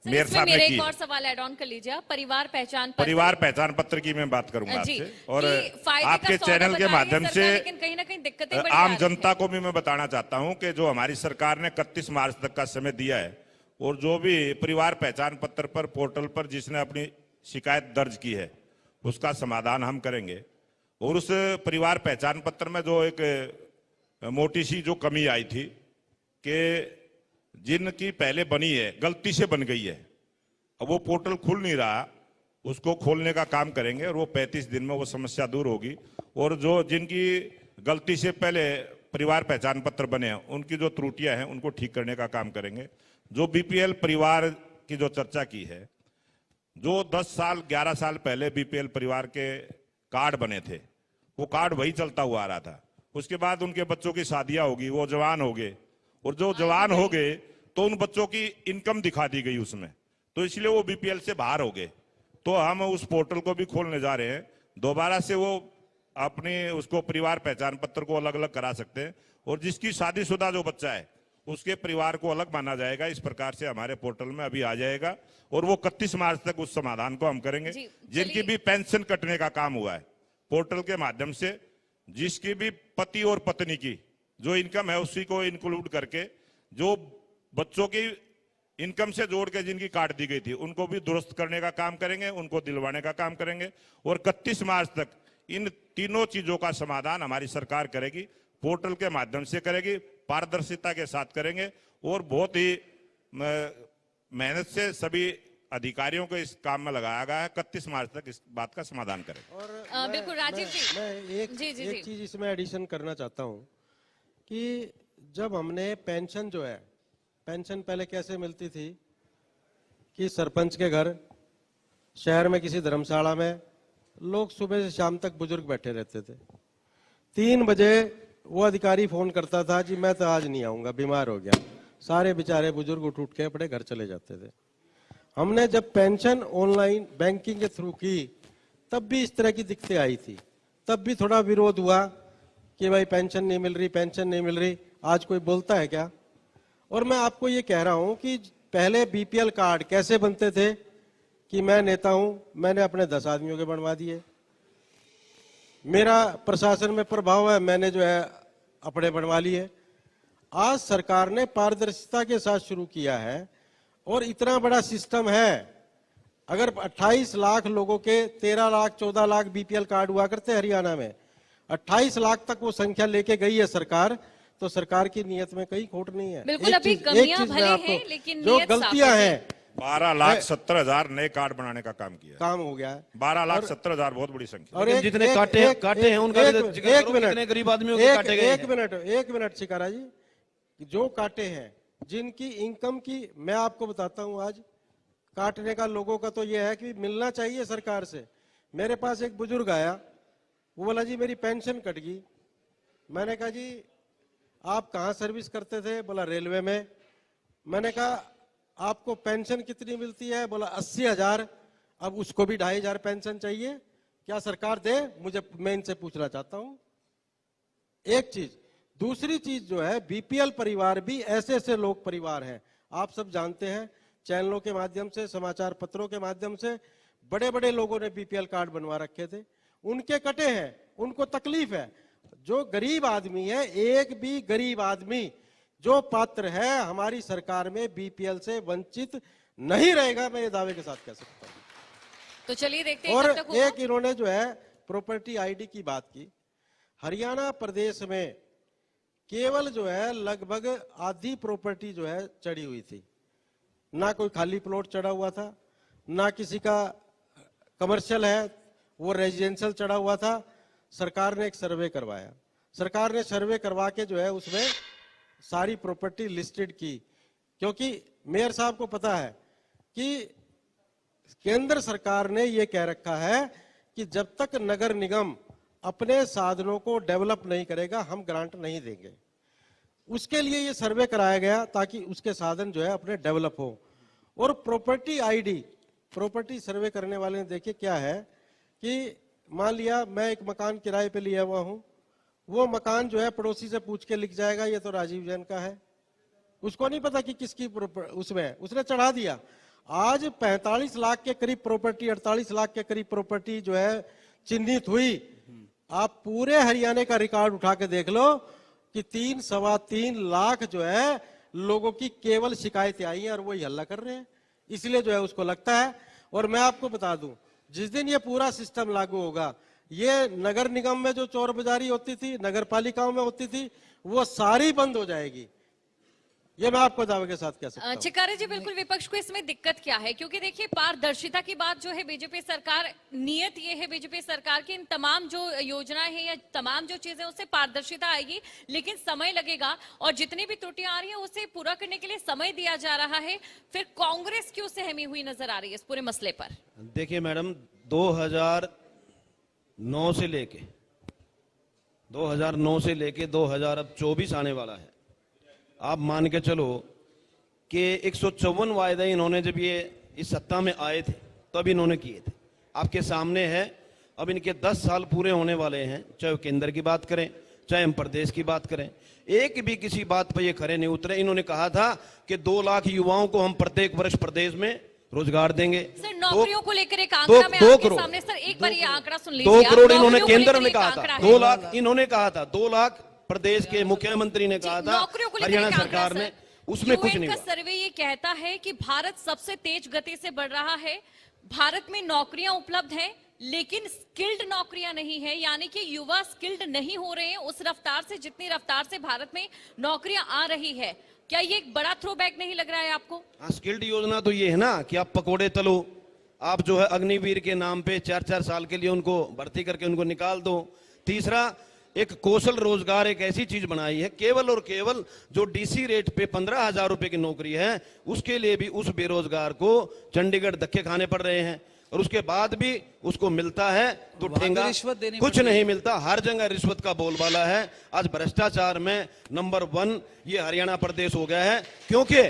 सर, मेयर इसमें साहब ने मेरा की, एक और सवाल ऐड ऑन कर लीजिए आप। परिवार पहचान पत्र, परिवार पहचान पत्र की मैं बात करूंगा जी, आपसे, और कि फायदे का आपके सौदा चैनल के बता रही है माध्यम सरकार, से लेकिन कहीं ना कहीं दिक्कतें बड़ी आ आम रही जनता हैं। को भी मैं बताना चाहता हूं कि जो हमारी सरकार ने 31 मार्च तक का समय दिया है, और जो भी परिवार पहचान पत्र पर पोर्टल पर जिसने अपनी शिकायत दर्ज की है, उसका समाधान हम करेंगे। और उस परिवार पहचान पत्र में जो एक मोटी सी जो कमी आई थी कि जिनकी पहले बनी है गलती से बन गई है, अब वो पोर्टल खुल नहीं रहा, उसको खोलने का काम करेंगे और वो 35 दिन में वो समस्या दूर होगी। और जो जिनकी गलती से पहले परिवार पहचान पत्र बने हैं, उनकी जो त्रुटियां हैं उनको ठीक करने का काम करेंगे। जो बीपीएल परिवार की जो चर्चा की है, जो 10 साल 11 साल पहले बीपीएल परिवार के कार्ड बने थे, वो कार्ड वही चलता हुआ आ रहा था। उसके बाद उनके बच्चों की शादियां होगी, वो जवान हो गए, और जो जवान हो गए तो उन बच्चों की इनकम दिखा दी गई उसमें, तो इसलिए वो बीपीएल से बाहर हो गए। तो हम उस पोर्टल को भी खोलने जा रहे हैं, दोबारा से वो अपने उसको परिवार पहचान पत्र को अलग अलग करा सकते हैं, और जिसकी शादीशुदा जो बच्चा है उसके परिवार को अलग माना जाएगा। इस प्रकार से हमारे पोर्टल में अभी आ जाएगा, और वो 31 मार्च तक उस समाधान को हम करेंगे। जिनकी भी पेंशन कटने का काम हुआ है पोर्टल के माध्यम से, जिसकी भी पति और पत्नी की जो इनकम है उसी को इंक्लूड करके, जो बच्चों की इनकम से जोड़ के जिनकी काट दी गई थी, उनको भी दुरुस्त करने का काम करेंगे, उनको दिलवाने का काम करेंगे। और 31 मार्च तक इन तीनों चीजों का समाधान हमारी सरकार करेगी, पोर्टल के माध्यम से करेगी, पारदर्शिता के साथ करेंगे, और बहुत ही मेहनत से सभी अधिकारियों को इस काम में लगाया गया है। 31 मार्च तक इस बात का समाधान करेंगे। और बिल्कुल राजीव जी, मैं एक चीज इसमें एडिशन करना चाहता हूं कि जब हमने पेंशन जो है, पेंशन पहले कैसे मिलती थी कि सरपंच के घर, शहर में किसी धर्मशाला में लोग सुबह से शाम तक बुजुर्ग बैठे रहते थे। 3 बजे वो अधिकारी फोन करता था, जी मैं तो आज नहीं आऊंगा, बीमार हो गया। सारे बेचारे बुजुर्ग उठ के अपने घर चले जाते थे। हमने जब पेंशन ऑनलाइन बैंकिंग के थ्रू की, तब भी इस तरह की दिक्कतें आई थी, तब भी थोड़ा विरोध हुआ कि भाई पेंशन नहीं मिल रही, पेंशन नहीं मिल रही। आज कोई बोलता है क्या? और मैं आपको ये कह रहा हूं कि पहले बीपीएल कार्ड कैसे बनते थे कि मैं नेता हूं, मैंने अपने 10 आदमियों के बनवा दिए, मेरा प्रशासन में प्रभाव है, मैंने जो है अपने बनवा लिए। आज सरकार ने पारदर्शिता के साथ शुरू किया है, और इतना बड़ा सिस्टम है। अगर 28 लाख लोगों के 13 लाख 14 लाख बीपीएल कार्ड हुआ करते हरियाणा में, 28 लाख तक वो संख्या लेके गई है सरकार, तो सरकार की नीयत में कहीं खोट नहीं है। बिल्कुल, अभी कमियां भले हैं, लेकिन जो नीयत साफ गलतियां है। हैं, 12,70,000 नए कार्ड बनाने का काम किया। काम हो गया है। 12,70,000 बहुत बड़ी संख्या। और लेकिन जितने काटे हैं उनका भी जिक्र करो, कितने गरीब आदमियों के काटे गए हैं। एक मिनट शिकारा जी, जो काटे हैं, जिनकी इनकम की मैं आपको बताता हूं, आज काटने का लोगों का तो यह है कि मिलना चाहिए सरकार से। मेरे पास एक बुजुर्ग आया, वो बोला जी मेरी पेंशन कट गई। मैंने कहा जी आप कहाँ सर्विस करते थे? बोला रेलवे में। मैंने कहा आपको पेंशन कितनी मिलती है? बोला 80,000। अब उसको भी 2,500 पेंशन चाहिए, क्या सरकार दे? मैं इनसे पूछना चाहता हूं एक चीज। दूसरी चीज जो है, बीपीएल परिवार भी ऐसे ऐसे लोग परिवार हैं, आप सब जानते हैं, चैनलों के माध्यम से, समाचार पत्रों के माध्यम से बड़े बड़े लोगों ने बीपीएल कार्ड बनवा रखे थे, उनके कटे हैं, उनको तकलीफ है। जो गरीब आदमी है, एक भी गरीब आदमी जो पात्र है, हमारी सरकार में बीपीएल से वंचित नहीं रहेगा, मैं ये दावे के साथ कह सकता हूं। तो चलिए देखते हैं और कब तक होगा। एक इन्होंने जो है प्रॉपर्टी आईडी की बात की। हरियाणा प्रदेश में केवल जो है लगभग आधी प्रॉपर्टी जो है चढ़ी हुई थी, ना कोई खाली प्लॉट चढ़ा हुआ था, ना किसी का कमर्शियल है वो रेजिडेंशियल चढ़ा हुआ था। सरकार ने एक सर्वे करवाया, सरकार ने सर्वे करवा के जो है उसमें सारी प्रॉपर्टी लिस्टेड की, क्योंकि मेयर साहब को पता है कि केंद्र सरकार ने ये कह रखा है कि जब तक नगर निगम अपने साधनों को डेवलप नहीं करेगा हम ग्रांट नहीं देंगे। उसके लिए ये सर्वे कराया गया ताकि उसके साधन जो है अपने डेवलप हो। और प्रॉपर्टी आईडी, प्रॉपर्टी सर्वे करने वाले ने देखिए क्या है कि मान लिया मैं एक मकान किराए पे लिया हुआ हूं, वो मकान जो है पड़ोसी से पूछ के लिख जाएगा ये तो राजीव जैन का है, उसको नहीं पता कि किसकी उसमें है, उसने चढ़ा दिया। आज 45 लाख के करीब प्रॉपर्टी, 48 लाख के करीब प्रॉपर्टी जो है चिन्हित हुई। आप पूरे हरियाणा का रिकॉर्ड उठा के देख लो कि 3-3.25 लाख जो है लोगों की केवल शिकायतें आई हैं और वही हल्ला कर रहे हैं, इसलिए जो है उसको लगता है। और मैं आपको बता दूं, जिस दिन ये पूरा सिस्टम लागू होगा, ये नगर निगम में जो चोर बाजारी होती थी, नगर पालिकाओं में होती थी, वो सारी बंद हो जाएगी, ये मैं आपको दावे के साथ कह सकता हूं। चिकारे जी, बिल्कुल विपक्ष को इसमें दिक्कत क्या है? क्योंकि देखिए पारदर्शिता की बात जो है बीजेपी सरकार, नियत ये है बीजेपी सरकार की इन तमाम जो योजनाएं हैं या तमाम जो चीजें उससे पारदर्शिता आएगी, लेकिन समय लगेगा और जितनी भी त्रुटियां आ रही है उसे पूरा करने के लिए समय दिया जा रहा है। फिर कांग्रेस क्यों सहमी हुई नजर आ रही है इस पूरे मसले पर? देखिए मैडम, 2009 से लेके 2024 आने वाला है। आप मान के चलो कि 154 वायदे इन्होंने जब ये इस सत्ता में आए थे तब इन्होंने किए थे, आपके सामने है। अब इनके 10 साल पूरे होने वाले हैं, चाहे वो केंद्र की बात करें चाहे हम प्रदेश की बात करें, एक भी किसी बात पर ये खरे नहीं उतरे। इन्होंने कहा था कि 2 लाख युवाओं को हम प्रत्येक वर्ष प्रदेश में रोजगार देंगे। सर, नौकरियों को लेकर एक आंकड़ा में आपके सामने, सर एक बार ये आंकड़ा सुन लीजिए। 2 करोड़ इन्होंने नौकरियों को केंद्र लेकर में एक कहा आंकड़ा था, है। 2 लाख इन्होंने कहा था, 2 लाख प्रदेश के मुख्यमंत्री ने कहा था, नौकरियों को लेकर हरियाणा एक आंकड़ा, सरकार ने, सर, उसमें कुछ UN नहीं का हुआ। सर्वे ये कहता है कि भारत सबसे तेज गति से बढ़ रहा है, भारत में नौकरियां उपलब्ध हैं लेकिन स्किल्ड नौकरियां नहीं है, यानी कि युवा स्किल्ड नहीं हो रहे हैं उस रफ्तार से जितनी रफ्तार से भारत में नौकरियां आ रही है। क्या ये एक बड़ा थ्रोबैक नहीं लग रहा है आपको? हाँ, स्किल्ड योजना तो ये है ना कि आप पकोड़े तलो, आप जो है अग्निवीर के नाम पे 4-4 साल के लिए उनको भर्ती करके उनको निकाल दो। तीसरा, एक कौशल रोजगार एक ऐसी चीज बनाई है, केवल और केवल जो डीसी रेट पे 15,000 रुपए की नौकरी है उसके लिए भी उस बेरोजगार को चंडीगढ़ धक्के खाने पड़ रहे हैं, और उसके बाद भी उसको मिलता है तो ठेंगा, रिश्वत देनी कुछ पड़ती है। नहीं मिलता। हर जगह रिश्वत का बोलबाला है। आज भ्रष्टाचार में नंबर 1 ये हरियाणा प्रदेश हो गया है, क्योंकि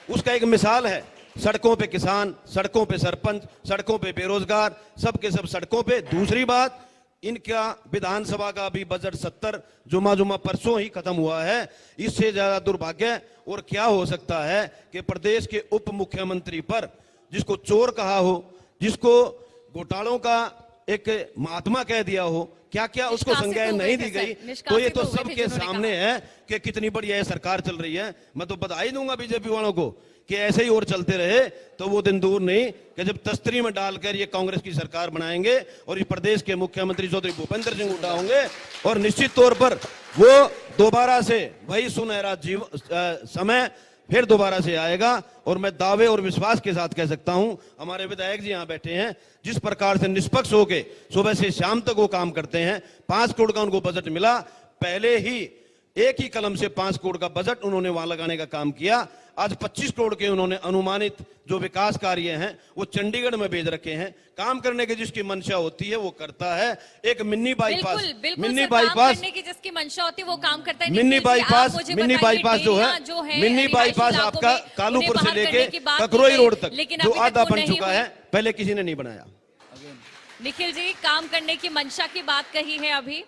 उसका एक मिसाल है, सड़कों पे किसान, सड़कों पे सरपंच, सड़कों पे बेरोजगार, सबके सब सड़कों पे। दूसरी बात, इनका विधानसभा का भी बजट 70 जुमा परसों ही खत्म हुआ है। इससे ज्यादा दुर्भाग्य और क्या हो सकता है कि प्रदेश के उप मुख्यमंत्री पर, जिसको चोर कहा हो, जिसको घोटालों का एक महात्मा कह दिया हो, क्या क्या उसको संज्ञाएं नहीं दी गई, तो ये तो सबके सामने है कि कितनी बढ़िया सरकार चल रही है। मैं तो बधाई दूंगा बीजेपी वालों को कि ऐसे ही और चलते रहे तो वो दिन दूर नहीं कि जब तस्तरी में डालकर ये कांग्रेस की सरकार बनाएंगे और इस प्रदेश के मुख्यमंत्री चौधरी भूपेंद्र सिंह हुड्डा होंगे, और निश्चित तौर पर वो दोबारा से वही सुनहरा समय फिर दोबारा से आएगा। और मैं दावे और विश्वास के साथ कह सकता हूं, हमारे विधायक जी यहाँ बैठे हैं, जिस प्रकार से निष्पक्ष होके सुबह से शाम तक वो काम करते हैं। 5 करोड़ का उनको बजट मिला, पहले ही एक ही कलम से 5 करोड़ का बजट उन्होंने वहां लगाने का काम किया। आज 25 करोड़ के उन्होंने अनुमानित जो विकास कार्य हैं वो चंडीगढ़ में भेज रखे हैं। काम करने की जिसकी मंशा होती है वो करता है। एक मिनी बाईपास, मिनी बाईपास करने की जिसकी मंशा होती है वो काम करता है। मिनी बाईपास जो है मिनी बाईपास आपका कालूपुर से लेके ककरोई रोड तक जो आधा बन चुका है, पहले किसी ने नहीं बनाया। निखिल जी, काम करने की मंशा की बात कही है अभी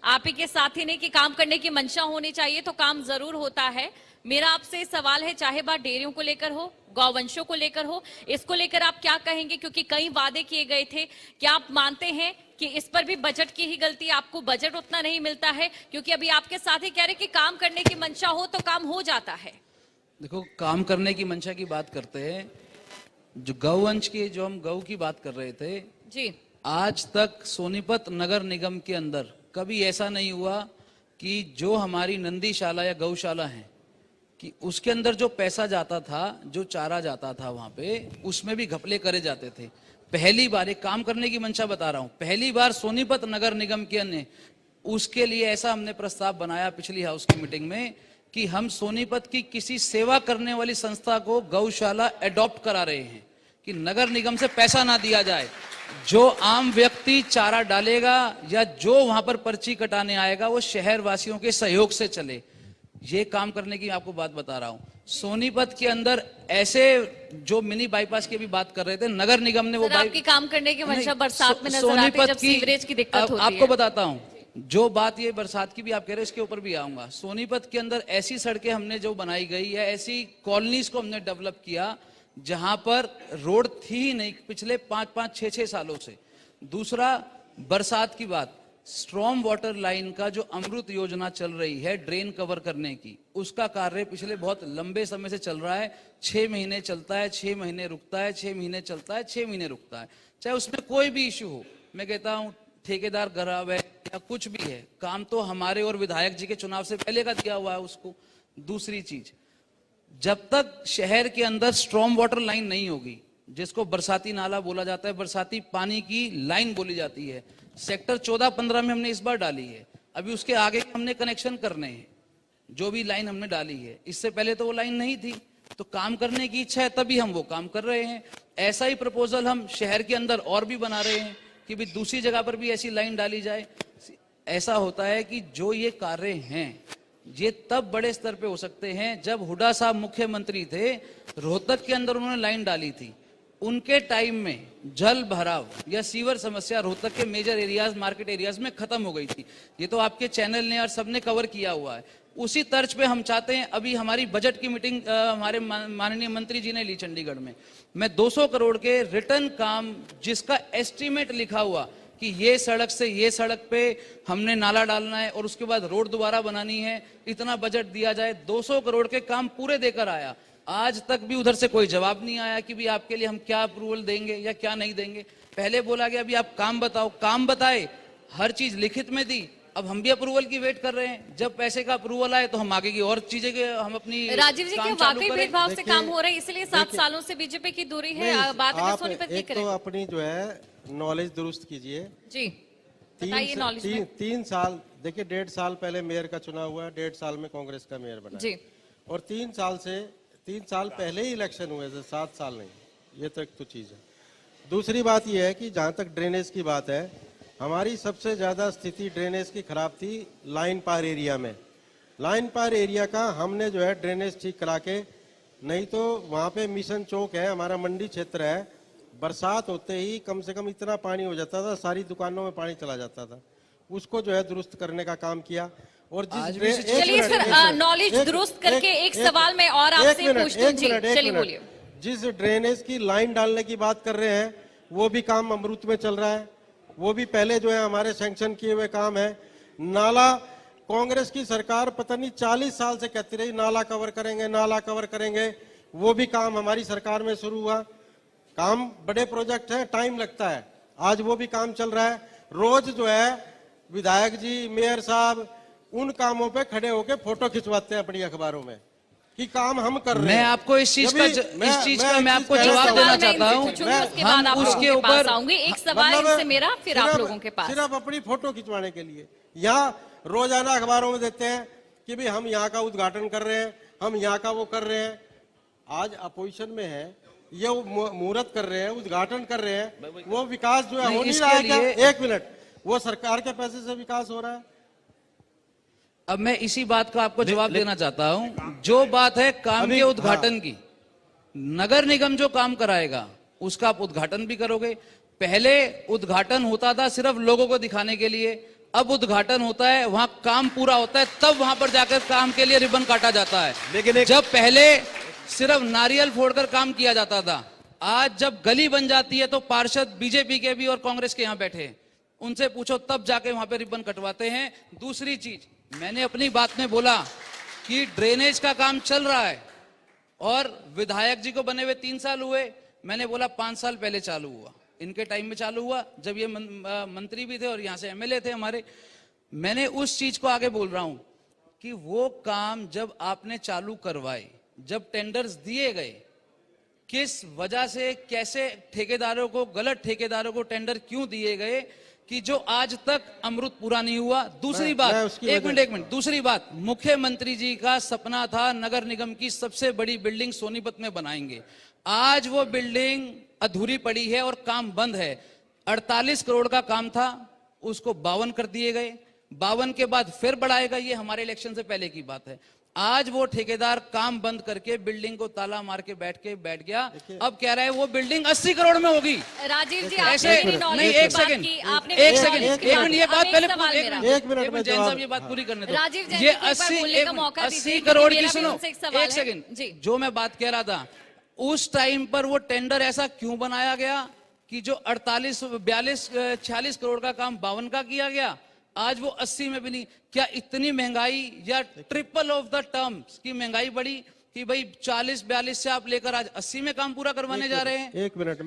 आप ही के साथी ने कि काम करने की मंशा होनी चाहिए तो काम जरूर होता है। मेरा आपसे सवाल है, चाहे बात डेयरियों को लेकर हो, गौवंशों को लेकर हो, इसको लेकर आप क्या कहेंगे? क्योंकि कई वादे किए गए थे, क्या आप मानते हैं कि इस पर भी बजट की ही गलती, आपको बजट उतना नहीं मिलता है? क्योंकि अभी आपके साथी कह रहे कि काम करने की मंशा हो तो काम हो जाता है। देखो, काम करने की मंशा की बात करते हैं, जो गौवंश की, जो हम गौ की बात कर रहे थे जी, आज तक सोनीपत नगर निगम के अंदर कभी ऐसा नहीं हुआ कि जो हमारी नंदीशाला या गौशाला है कि उसके अंदर जो पैसा जाता था, जो चारा जाता था वहां पे, उसमें भी घपले करे जाते थे। पहली बार, एक काम करने की मंशा बता रहा हूं, पहली बार सोनीपत नगर निगम के ने उसके लिए ऐसा हमने प्रस्ताव बनाया पिछली हाउस की मीटिंग में कि हम सोनीपत की किसी सेवा करने वाली संस्था को गौशाला एडॉप्ट करा रहे हैं कि नगर निगम से पैसा ना दिया जाए, जो आम व्यक्ति चारा डालेगा या जो वहां पर पर्ची कटाने आएगा वो शहर वासियों के सहयोग से चले। ये काम करने की आपको बात बता रहा हूं। सोनीपत के अंदर ऐसे जो मिनी बाईपास की भी बात कर रहे थे, नगर निगम ने वो सर, आपकी काम करने की मंशा बरसात में नजर आती है सोनीपत जब सीवरेज की दिक्कत होती है। आपको बताता हूं, जो बात ये बरसात की भी आप कह रहे हैं, इसके ऊपर भी आऊंगा। सोनीपत के अंदर ऐसी सड़कें हमने जो बनाई गई है, ऐसी कॉलोनीज को हमने डेवलप किया जहां पर रोड थी ही नहीं पिछले 5-5, 6-6 सालों से। दूसरा, बरसात की बात, स्ट्रॉम वाटर लाइन का जो अमृत योजना चल रही है ड्रेन कवर करने की, उसका कार्य पिछले बहुत लंबे समय से चल रहा है। 6 महीने चलता है, 6 महीने रुकता है, 6 महीने चलता है, 6 महीने रुकता है, चाहे उसमें कोई भी इश्यू हो। मैं कहता हूं ठेकेदार खराब है या कुछ भी है, काम तो हमारे और विधायक जी के चुनाव से पहले का दिया हुआ है उसको। दूसरी चीज, जब तक शहर के अंदर स्ट्रॉम वाटर लाइन नहीं होगी, जिसको बरसाती नाला बोला जाता है, बरसाती पानी की लाइन बोली जाती है, सेक्टर 14-15 में हमने इस बार डाली है, अभी उसके आगे हमने कनेक्शन करने हैं, जो भी लाइन हमने डाली है। इससे पहले तो वो लाइन नहीं थी, तो काम करने की इच्छा है तभी हम वो काम कर रहे हैं। ऐसा ही प्रपोजल हम शहर के अंदर और भी बना रहे हैं कि भी दूसरी जगह पर भी ऐसी लाइन डाली जाए। ऐसा होता है कि जो ये कार्य हैं ये तब बड़े स्तर पे हो सकते हैं जब हुड्डा साहब मुख्यमंत्री थे, रोहतक के अंदर उन्होंने लाइन डाली थी, उनके टाइम में जल भराव या सीवर समस्या रोहतक के मेजर एरियाज, मार्केट एरियाज में खत्म हो गई थी। ये तो आपके चैनल ने और सबने कवर किया हुआ है। उसी तर्ज पे हम चाहते हैं, अभी हमारी बजट की मीटिंग हमारे माननीय मंत्री जी ने ली चंडीगढ़ में, मैं 200 करोड़ के रिटर्न काम जिसका एस्टीमेट लिखा हुआ कि ये सड़क से ये सड़क पे हमने नाला डालना है और उसके बाद रोड दोबारा बनानी है, इतना बजट दिया जाए, 200 करोड़ के काम पूरे देकर आया। आज तक भी उधर से कोई जवाब नहीं आया कि भी आपके लिए हम क्या अप्रूवल देंगे या क्या नहीं देंगे। पहले बोला गया अभी आप काम बताओ, काम बताए, हर चीज लिखित में दी, अब हम भी अप्रूवल की वेट कर रहे हैं। जब पैसे का अप्रूवल आए तो हम आगे की और चीजें के हम अपनी राजीव जी, क्या वाकई भेदभाव से काम हो रहा है, इसलिए 7 सालों से बीजेपी की दूरी है? बात अगर सोनीपत की एक करें तो अपनी जो है नॉलेज दुरुस्त कीजिए जी, बताइए नॉलेज में। 3 साल, देखिए 1.5 साल पहले मेयर का चुनाव हुआ, 1.5 साल में कांग्रेस का मेयर बना जी, और 3 साल पहले ही इलेक्शन हुए थे, 7 साल नहीं। ये तो एक तो चीज है। दूसरी बात यह है कि जहां तक ड्रेनेज की बात है, हमारी सबसे ज्यादा स्थिति ड्रेनेज की खराब थी लाइन पार एरिया में। लाइन पार एरिया का हमने जो है ड्रेनेज ठीक करा के, नहीं तो वहां पे मिशन चौक है, हमारा मंडी क्षेत्र है, बरसात होते ही कम से कम इतना पानी हो जाता था, सारी दुकानों में पानी चला जाता था। उसको जो है दुरुस्त करने का काम किया। और चलिए सर, नॉलेज दुरुस्त करके एक सवाल मैं और आपसे पूछती हूँ जी, चलिए बोलिए। जिस ड्रेनेज की लाइन डालने की बात कर रहे हैं वो भी काम अमृत में चल रहा है, वो भी पहले जो है हमारे सैंक्शन किए हुए काम है। नाला कांग्रेस की सरकार पता नहीं 40 साल से कहती रही नाला कवर करेंगे, नाला कवर करेंगे, वो भी काम हमारी सरकार में शुरू हुआ। काम बड़े प्रोजेक्ट है, टाइम लगता है, आज वो भी काम चल रहा है। रोज जो है विधायक जी, मेयर साहब उन कामों पे खड़े होके फोटो खिंचवाते हैं अपनी अखबारों में कि काम हम कर रहे हैं। मैं आपको इस चीज का मैं आपको जवाब देना चाहता हूँ। हम उसके ऊपर आऊंगे, एक सवाल इनसे मेरा, फिर आप लोगों के पास। सिर्फ अपनी फोटो खिंचवाने के लिए यहाँ रोजाना अखबारों में देते हैं कि भाई हम यहाँ का उद्घाटन कर रहे हैं, हम यहाँ का वो कर रहे हैं। आज अपोजिशन में है, ये मुहूर्त कर रहे हैं, उद्घाटन कर रहे हैं, वो विकास जो है हो नहीं रहा है क्या? 1 मिनट, वो सरकार के पैसे से विकास हो रहा है। अब मैं इसी बात का आपको जवाब देना चाहता हूं। जो बात है काम के उद्घाटन की, नगर निगम जो काम कराएगा उसका आप उद्घाटन भी करोगे। पहले उद्घाटन होता था सिर्फ लोगों को दिखाने के लिए, अब उद्घाटन होता है वहां काम पूरा होता है, तब वहां पर जाकर काम के लिए रिबन काटा जाता है। लेकिन जब पहले सिर्फ नारियल फोड़कर काम किया जाता था, आज जब गली बन जाती है तो पार्षद बीजेपी के भी और कांग्रेस के यहाँ बैठे, उनसे पूछो तब जाके वहां पे रिबन कटवाते हैं। दूसरी चीज, मैंने अपनी बात में बोला कि ड्रेनेज का काम चल रहा है और विधायक जी को बने हुए 3 साल हुए, मैंने बोला 5 साल पहले चालू हुआ, इनके टाइम में चालू हुआ जब ये मंत्री भी थे और यहाँ से एमएलए थे हमारे। मैंने उस चीज को आगे बोल रहा हूं कि वो काम जब आपने चालू करवाए, जब टेंडर्स दिए गए, किस वजह से, कैसे ठेकेदारों को, गलत ठेकेदारों को टेंडर क्यों दिए गए कि जो आज तक अमृत पूरा नहीं हुआ। दूसरी मैं बात, उसकी एक वजह- मिनट, दूसरी बात, मुख्यमंत्री जी का सपना था नगर निगम की सबसे बड़ी बिल्डिंग सोनीपत में बनाएंगे। आज वो बिल्डिंग अधूरी पड़ी है और काम बंद है। 48 करोड़ का काम था, उसको 52 कर दिए गए। 52 के बाद फिर बढ़ाएगा, ये हमारे इलेक्शन से पहले की बात है। आज वो ठेकेदार काम बंद करके बिल्डिंग को ताला मार के बैठ गया। अब कह रहा है वो बिल्डिंग 80 करोड़ में होगी। राजीव जी, ऐसे आपने मेरी knowledge नहीं, की एक बात सेकंड, की, आपने एक मेरी सेकंड, knowledge की एक बात मिनट, की। ये अब बात एक पहले सवाल मेरा। एक मिनट में जैन जवाब- साहब ये बात पूरी करने दो। राजीव जैन ये जी को एक बार 80 बोलने का मौका दीजिए, 80 क्योंकि करोड़ की, मेरा भी सुनो उनसे एक सवाल एक है। सेकंड जी। जो मैं बात कह रहा था, उस टाइम पर वो टेंडर ऐसा क्यों बनाया गया कि जो 48, 42, 46 करोड़ का काम 52 का किया गया, आज वो 80 में भी नहीं। क्या इतनी महंगाई या ट्रिपल ऑफ द टर्म्स की महंगाई बढ़ी कि भाई 40-42 से आप लेकर आज 80 में काम पूरा करवाने जा रहे हैं? एक मिनट,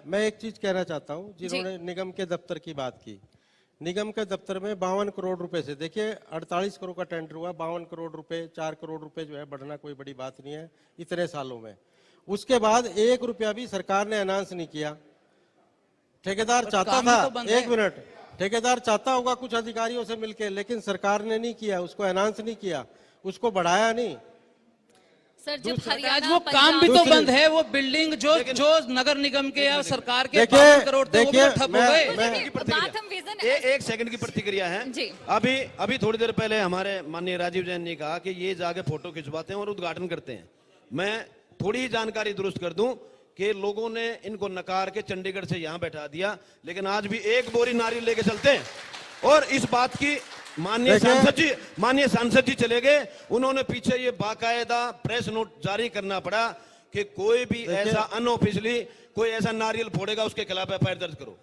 मैं एक चीज कहना चाहता हूं। जिन्होंने निगम के दफ्तर की बात की, निगम के दफ्तर में 52 करोड़ रुपए से, देखिए 48 करोड़ का टेंडर हुआ, 52 करोड़ रुपए, 4 करोड़ रुपए जो है बढ़ना कोई बड़ी बात नहीं है इतने सालों में। उसके बाद 1 रुपया भी सरकार ने अनाउंस नहीं किया। ठेकेदार चाहता काम ही तो था, बंद एक है। मिनट, ठेकेदार चाहता होगा कुछ अधिकारियों से मिलके, लेकिन सरकार ने नहीं किया, उसको अनाउंस नहीं किया, उसको बढ़ाया नहीं। सर, जब आज हरियाणा, वो काम भी तो दूसरी- बंद है। वो बिल्डिंग जो नगर निगम के या सरकार के देखिए, 52 करोड़ थे, वो भी तो देखिए, ठप हो मैं- गए। मैं- बात हम विजन एक सेकंड की प्रतिक्रिया है। जी। अभी थोड़ी देर पहले हमारे माननीय राजीव जैन ने कहा कि ये जाके फोटो खिंचवाते हैं और उद्घाटन करते हैं। मैं थोड़ी ही जानकारी दुरुस्त कर दूं कि लोगों ने इनको नकार के चंडीगढ़ से यहां बैठा दिया, लेकिन आज भी एक बोरी नारियल लेके चलते हैं। और इस बात की माननीय सांसद जी चले गए, उन्होंने पीछे ये बाकायदा प्रेस नोट जारी करना पड़ा कि कोई भी ऐसा अनऑफिशियली कोई ऐसा नारियल फोड़ेगा उसके खिलाफ एफआईआर दर्ज करो।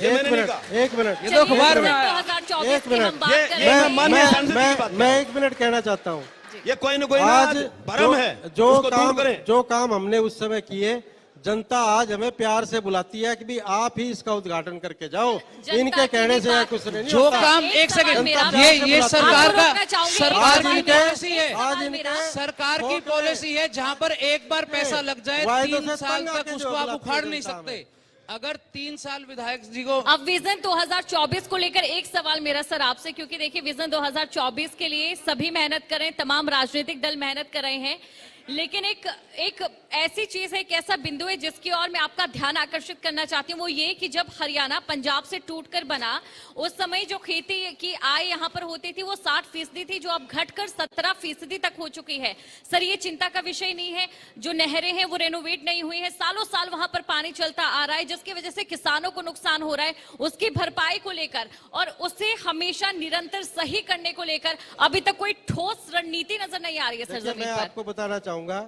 ये मैंने नहीं कहा। एक मिनट, ये तो अखबार में 2024 की हम बात ये- कर ये रहे मैं हैं। माननीय सांसद जी की बात कर रहा मैं 1 मिनट कहना चाहता हूँ। ये कोई ना कोई ना आज भरम है, उसको दूर करें। जो काम हमने उस समय किए, जनता आज हमें प्यार से बुलाती है कि भी आप ही इसका उद्घाटन करके जाओ। जनता इनके की कहने भी से बात- कुछ नहीं जो होता। काम, एक एक सवाल सेकंड, मेरा- ये सरकार आपको रोकना का, चाहूंगी। सरकार एक की सवाल पॉलिसी है। मेरा- आज मेरा- इनके सरकार की पॉलिसी है जहां पर एक बार पैसा लग जाए वायदों 3 से साल तंग तक आके उसको जो आप बुलाती है उखाड़ नहीं जनता सकते। अगर 3 साल विधायक जी को अब विजन 2024 को लेकर एक सवाल मेरा सर आपसे, क्योंकि देखिए विजन 2024 के लिए सभी मेहनत कर रहे हैं, तमाम राजनीतिक दल मेहनत कर रहे हैं, लेकिन एक ऐसी चीज है, एक ऐसा बिंदु है जिसकी ओर मैं आपका ध्यान आकर्षित करना चाहती हूँ। वो ये कि जब हरियाणा पंजाब से टूटकर बना, उस समय जो खेती की आय यहाँ पर होती थी वो 60% थी, जो अब घटकर 17% तक हो चुकी है। सर, ये चिंता का विषय नहीं है? जो नहरें हैं वो रेनोवेट नहीं हुई है, सालों साल वहां पर पानी चलता आ रहा है, जिसकी वजह से किसानों को नुकसान हो रहा है। उसकी भरपाई को लेकर और उसे हमेशा निरंतर सही करने को लेकर अभी तक कोई ठोस रणनीति नजर नहीं आ रही है सर देखिए, जमीन मैं पर। आपको बताना चाहूंगा,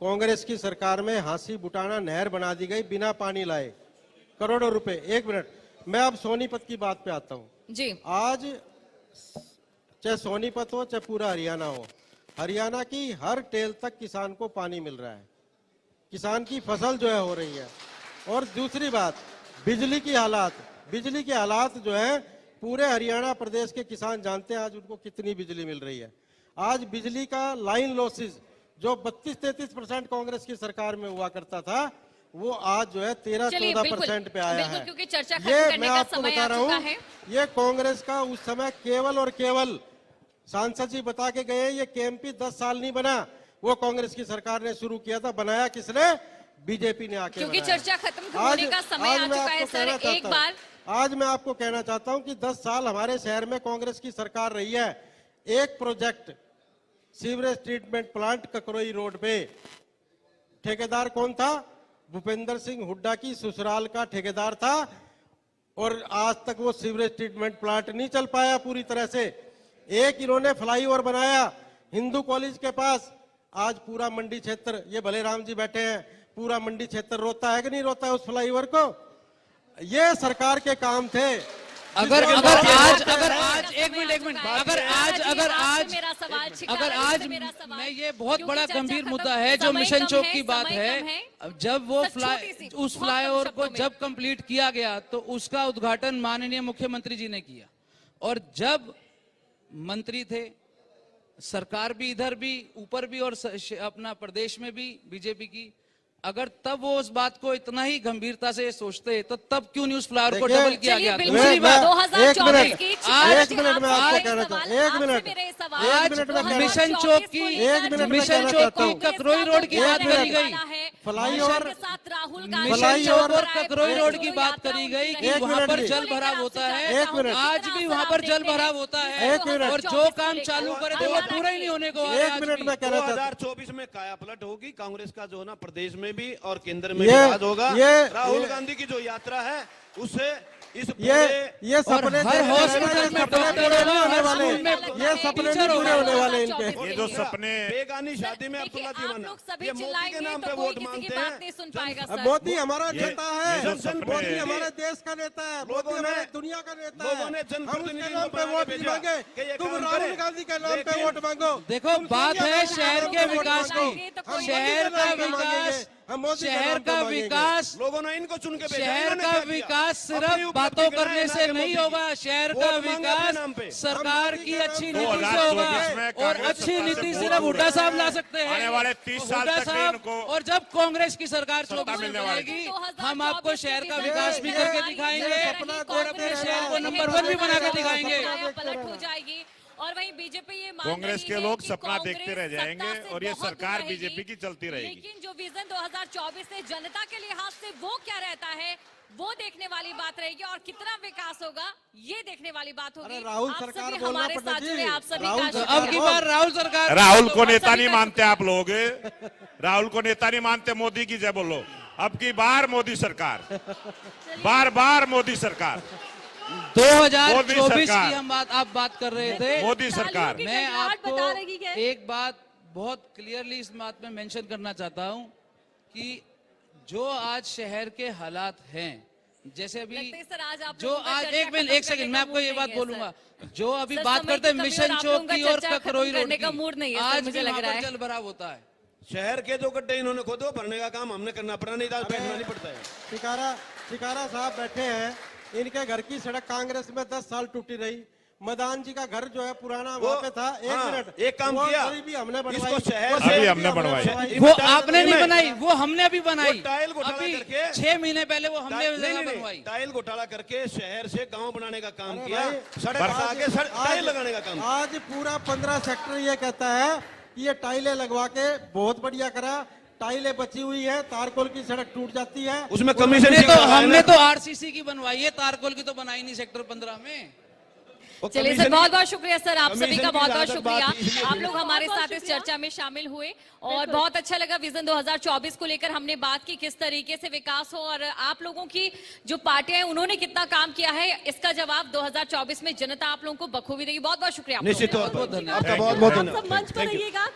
कांग्रेस की सरकार में हांसी बुटाना नहर बना दी गई बिना पानी लाए, करोड़ों रुपए। 1 मिनट, मैं अब सोनीपत की बात पे आता हूं। जी। आज चाहे सोनीपत हो चाहे पूरा हरियाणा हो, हरियाणा की हर टेल तक किसान को पानी मिल रहा है, किसान की फसल जो है हो रही है। और दूसरी बात, बिजली की हालात जो है पूरे हरियाणा प्रदेश के किसान जानते हैं आज उनको कितनी बिजली मिल रही है। आज बिजली का लाइन लॉसेस जो 32-33% कांग्रेस की सरकार में हुआ करता था, वो आज जो है 13-14% पे आया बिल्कुल, है। क्योंकि चर्चा खत्म ये करने मैं का आपको समय बता आ रहा चुका हूँ, है। ये कांग्रेस का उस समय केवल और केवल सांसद जी बता के गए, ये केएमपी 10 साल नहीं बना, वो कांग्रेस की सरकार ने शुरू किया था। बनाया किसने? बीजेपी ने आके क्योंकि बनाया। चर्चा खत्म होने का समय आ मैं चुका है आपको सर। कहना एक चाहता हूं- बार आज मैं आपको कहना चाहता हूं कि 10 साल हमारे शहर में कांग्रेस की सरकार रही है। एक project sewerage treatment plant Kakroi road पे, ठेकेदार कौन था? भूपेंद्र सिंह हुड्डा की ससुराल का ठेकेदार था, और आज तक वो सीवरेज ट्रीटमेंट प्लांट नहीं चल पाया पूरी तरह से। एक इन्होंने फ्लाईओवर बनाया हिंदू कॉलेज के पास, आज पूरा मंडी क्षेत्र, ये भले राम जी बैठे हैं, पूरा मंडी क्षेत्र रोता है कि नहीं रोता है उस फ्लाईओवर को? ये सरकार के काम थे। अगर जिसके अगर बाद- आज अगर आज एक मिनट अगर आज मेरा सवाल अगर आज मैं ये बहुत बड़ा गंभीर मुद्दा है जो मिशन चौक की बात है। अब जब वो उस फ्लाईओवर को जब कंप्लीट किया गया तो उसका उद्घाटन माननीय मुख्यमंत्री जी ने किया, और जब मंत्री थे, सरकार भी इधर भी ऊपर भी और अपना प्रदेश में भी बीजेपी की, अगर तब वो उस बात को इतना ही गंभीरता से सोचते तो तब क्यों नहीं उस फ्लावर को देखिए, डबल किया चलिए, गया? बिल्कुल। दूसरी बात, 2024 की एक मिनट में आपको कहना चाहता हूँ, एक मिनट आज मिशन चौक की एक मिनट में मिशन कहना चौक चाहता की हूँ। ककरोई रोड की बात एक करी मिनट। गई, फ्लाईओवर मिशन चौक और ककरोई रोड की बात करी गई कि एक वहाँ मिनट पर की। जल भराव होता है। एक मिनट। आज भी वहाँ पर जल भराव होता है, एक मिनट। और जो काम चालू करे थे वो पूरा ही नहीं होने को आ रहा है एक आज मिनट भी। में कहना चाहता हूँ। 2024 में काया पलट होगी कांग्रेस का, जो है ना प्रदेश में भी और केंद्र में ये- भी राज होगा। ये- राहुल ये- गांधी की जो यात्रा है उससे इस ये पूरे सपने हर देखने हॉस्पिटल वाले में सपने डॉक्टर पूरे नहीं होगा, होने हर वाले, स्कूल में ये सपने टीचर नहीं पूरे होगा। होने वाले इनके। ये जो सपने बेगानी शादी में देखिए, अब्दुल्ला आप दीवाना, लोग सभी ये मोदी के चिल्लाएंगे नाम तो पे कोई वोट किसी की मांगते बात हैं। नहीं सुन पाएगा अब सर। मोदी हमारा नेता है, ये जो सपने- मोदी हमारे देश का नेता है, मोदी लोगों ने- हमारे दुनिया का नेता लोगों ने है। हम उसके जनप्रतिनिधियों नाम को पे बना वोट के नहीं भेजा मांगे, कि ये तुम काम राहुल करे। गांधी के नाम पे लेकिन- वोट मांगो। देखो, तुम बात सोनिया है गांधी शहर नाम के पे वोट विकास मांगो। की। हम मोदी शहर के का नाम पे मांगेंगे, विकास, हम मोदी के शहर नाम पे का मांगेंगे। विकास, लोगों ने इनको चुन के भेजा, शहर इन्होंने का क्या किया? विकास अपनी सिर्फ उपलब्धि बातों गिनाए करने ना से कि नहीं मोदी होगा। की। शहर वोट का मांगे अपने नाम पे। विकास सरकार की अच्छी नीति से 2024 होगा, में और कांग्रेस अच्छी सत्ता से नीति बहुत सिर्फ दूर हुड्डा है। साहब ला सकते हैं। आने वाले 30 साल हुड्डा तक भी साहब, इनको और जब कांग्रेस की सरकार सत्ता चौबीस में मिलने वाली बनेगी, 2024 हम आपको शहर का की विकास भी करके सरकार दिखाएंगे, ये सपना और अपने देखते शहर को रहना। नंबर 1 भी बना के दिखाएंगे। पलट हो जाएगी। और वहीं बीजेपी ये मान कांग्रेस रही के है लोग कि सपना कांग्रेस देखते रह जाएंगे सत्ता से और ये बहुत दूर सरकार रहेगी। बीजेपी की चलती रहेगी। लेकिन जो विजन 2024 से जनता के लिहाज से वो क्या रहता है, वो देखने वाली बात रहेगी, और कितना विकास होगा ये देखने वाली बात होगी। अरे राहुल आप सरकार सभी बोलना हमारे पड़ता साथ जी। जुड़े, आप सभी राहुल का तो सरकार अब की बार राहुल सरकार, राहुल को आप नेता सभी नहीं का- मानते आप लोग, राहुल को नेता नहीं मानते, मोदी की जय बोलो। अब की बार मोदी सरकार, बार बार मोदी सरकार, 2024 सरकार। की हम आप बात कर रहे थे। मोदी सरकार। की मैं गड़गड़ाहट आपको बता रही है। एक बात बहुत क्लियरली इस बात में मेंशन करना चाहता हूं कि जो आज शहर के हालात हैं, जैसे अभी लगता है सर आज आप जो लोगों का आज चर्चा एक मिनट खत्म एक सेकंड करने मैं का आपको मूड ये नहीं बात है, बोलूंगा, जो अभी सर, बात समय करते हैं की कमी मिशन और आप चौक लोगों का की और चर्चा ककरोई खत्म रोड करने का की, मूड नहीं है, सर, आज मुझे भी लग वहां रहा पर है। जल भराव होता है। शहर के जो गड्ढे इन्होंने खोदे वो भरने का काम हमने करना पड़ा, नहीं दाल बैठना नहीं पड़ता है। शिकारा साहब बैठे हैं, इनके घर की सड़क कांग्रेस में 10 साल टूटी रही। मदान जी का घर जो है पुराना वहाँ पे था। एक हाँ, मिनट, एक काम वो किया, गरीबी हमने बनवाई, इसको शहर वो से- शहर अभी भी हमने बनवाई। वो टाइल आपने नहीं में- बनाई, वो हमने अभी बनाई। वो टाइल घोटाला अभी करके- 6 महीने पहले वो हमने नहीं, जगह नहीं, नहीं, बनवाई। टाइल घोटाला करके शहर से गांव बनाने का काम अरे किया, भाई, सड़क बना के टाइल लगाने का काम किया। आज पूरा 15 सेक्टर ये कहता है कि ये टाइलें लगवा के बहुत बढ़िया करा। टाइलें बची हुई है, तारकोल की सड़क टूट जाती है। उसमें कमीशन हमने तो आरसीसी की बनवाई है, तारकोल की तो बनाई नहीं सेक्टर 15 में। चलिए सर, बहुत बहुत शुक्रिया सर, आप सभी कमीशन का की बहुत बहुत जहाँ तक बात शुक्रिया। इसलिए आप हुई। लोग हमारे साथ इस चर्चा में शामिल हुए और बहुत अच्छा लगा। विजन 2024 को लेकर हमने बात की, किस तरीके से विकास हो, और आप लोगों की जो पार्टियां हैं उन्होंने कितना काम किया है, इसका जवाब 2024 में जनता आप लोगों को बखूबी देगी। बहुत बहुत शुक्रिया आप लोगों निश्चित का। तौर पर बहुत धन्यवाद। आपका बहुत बहुत आप धन्यवाद। सब मंच पर Thank you. रहिएगा।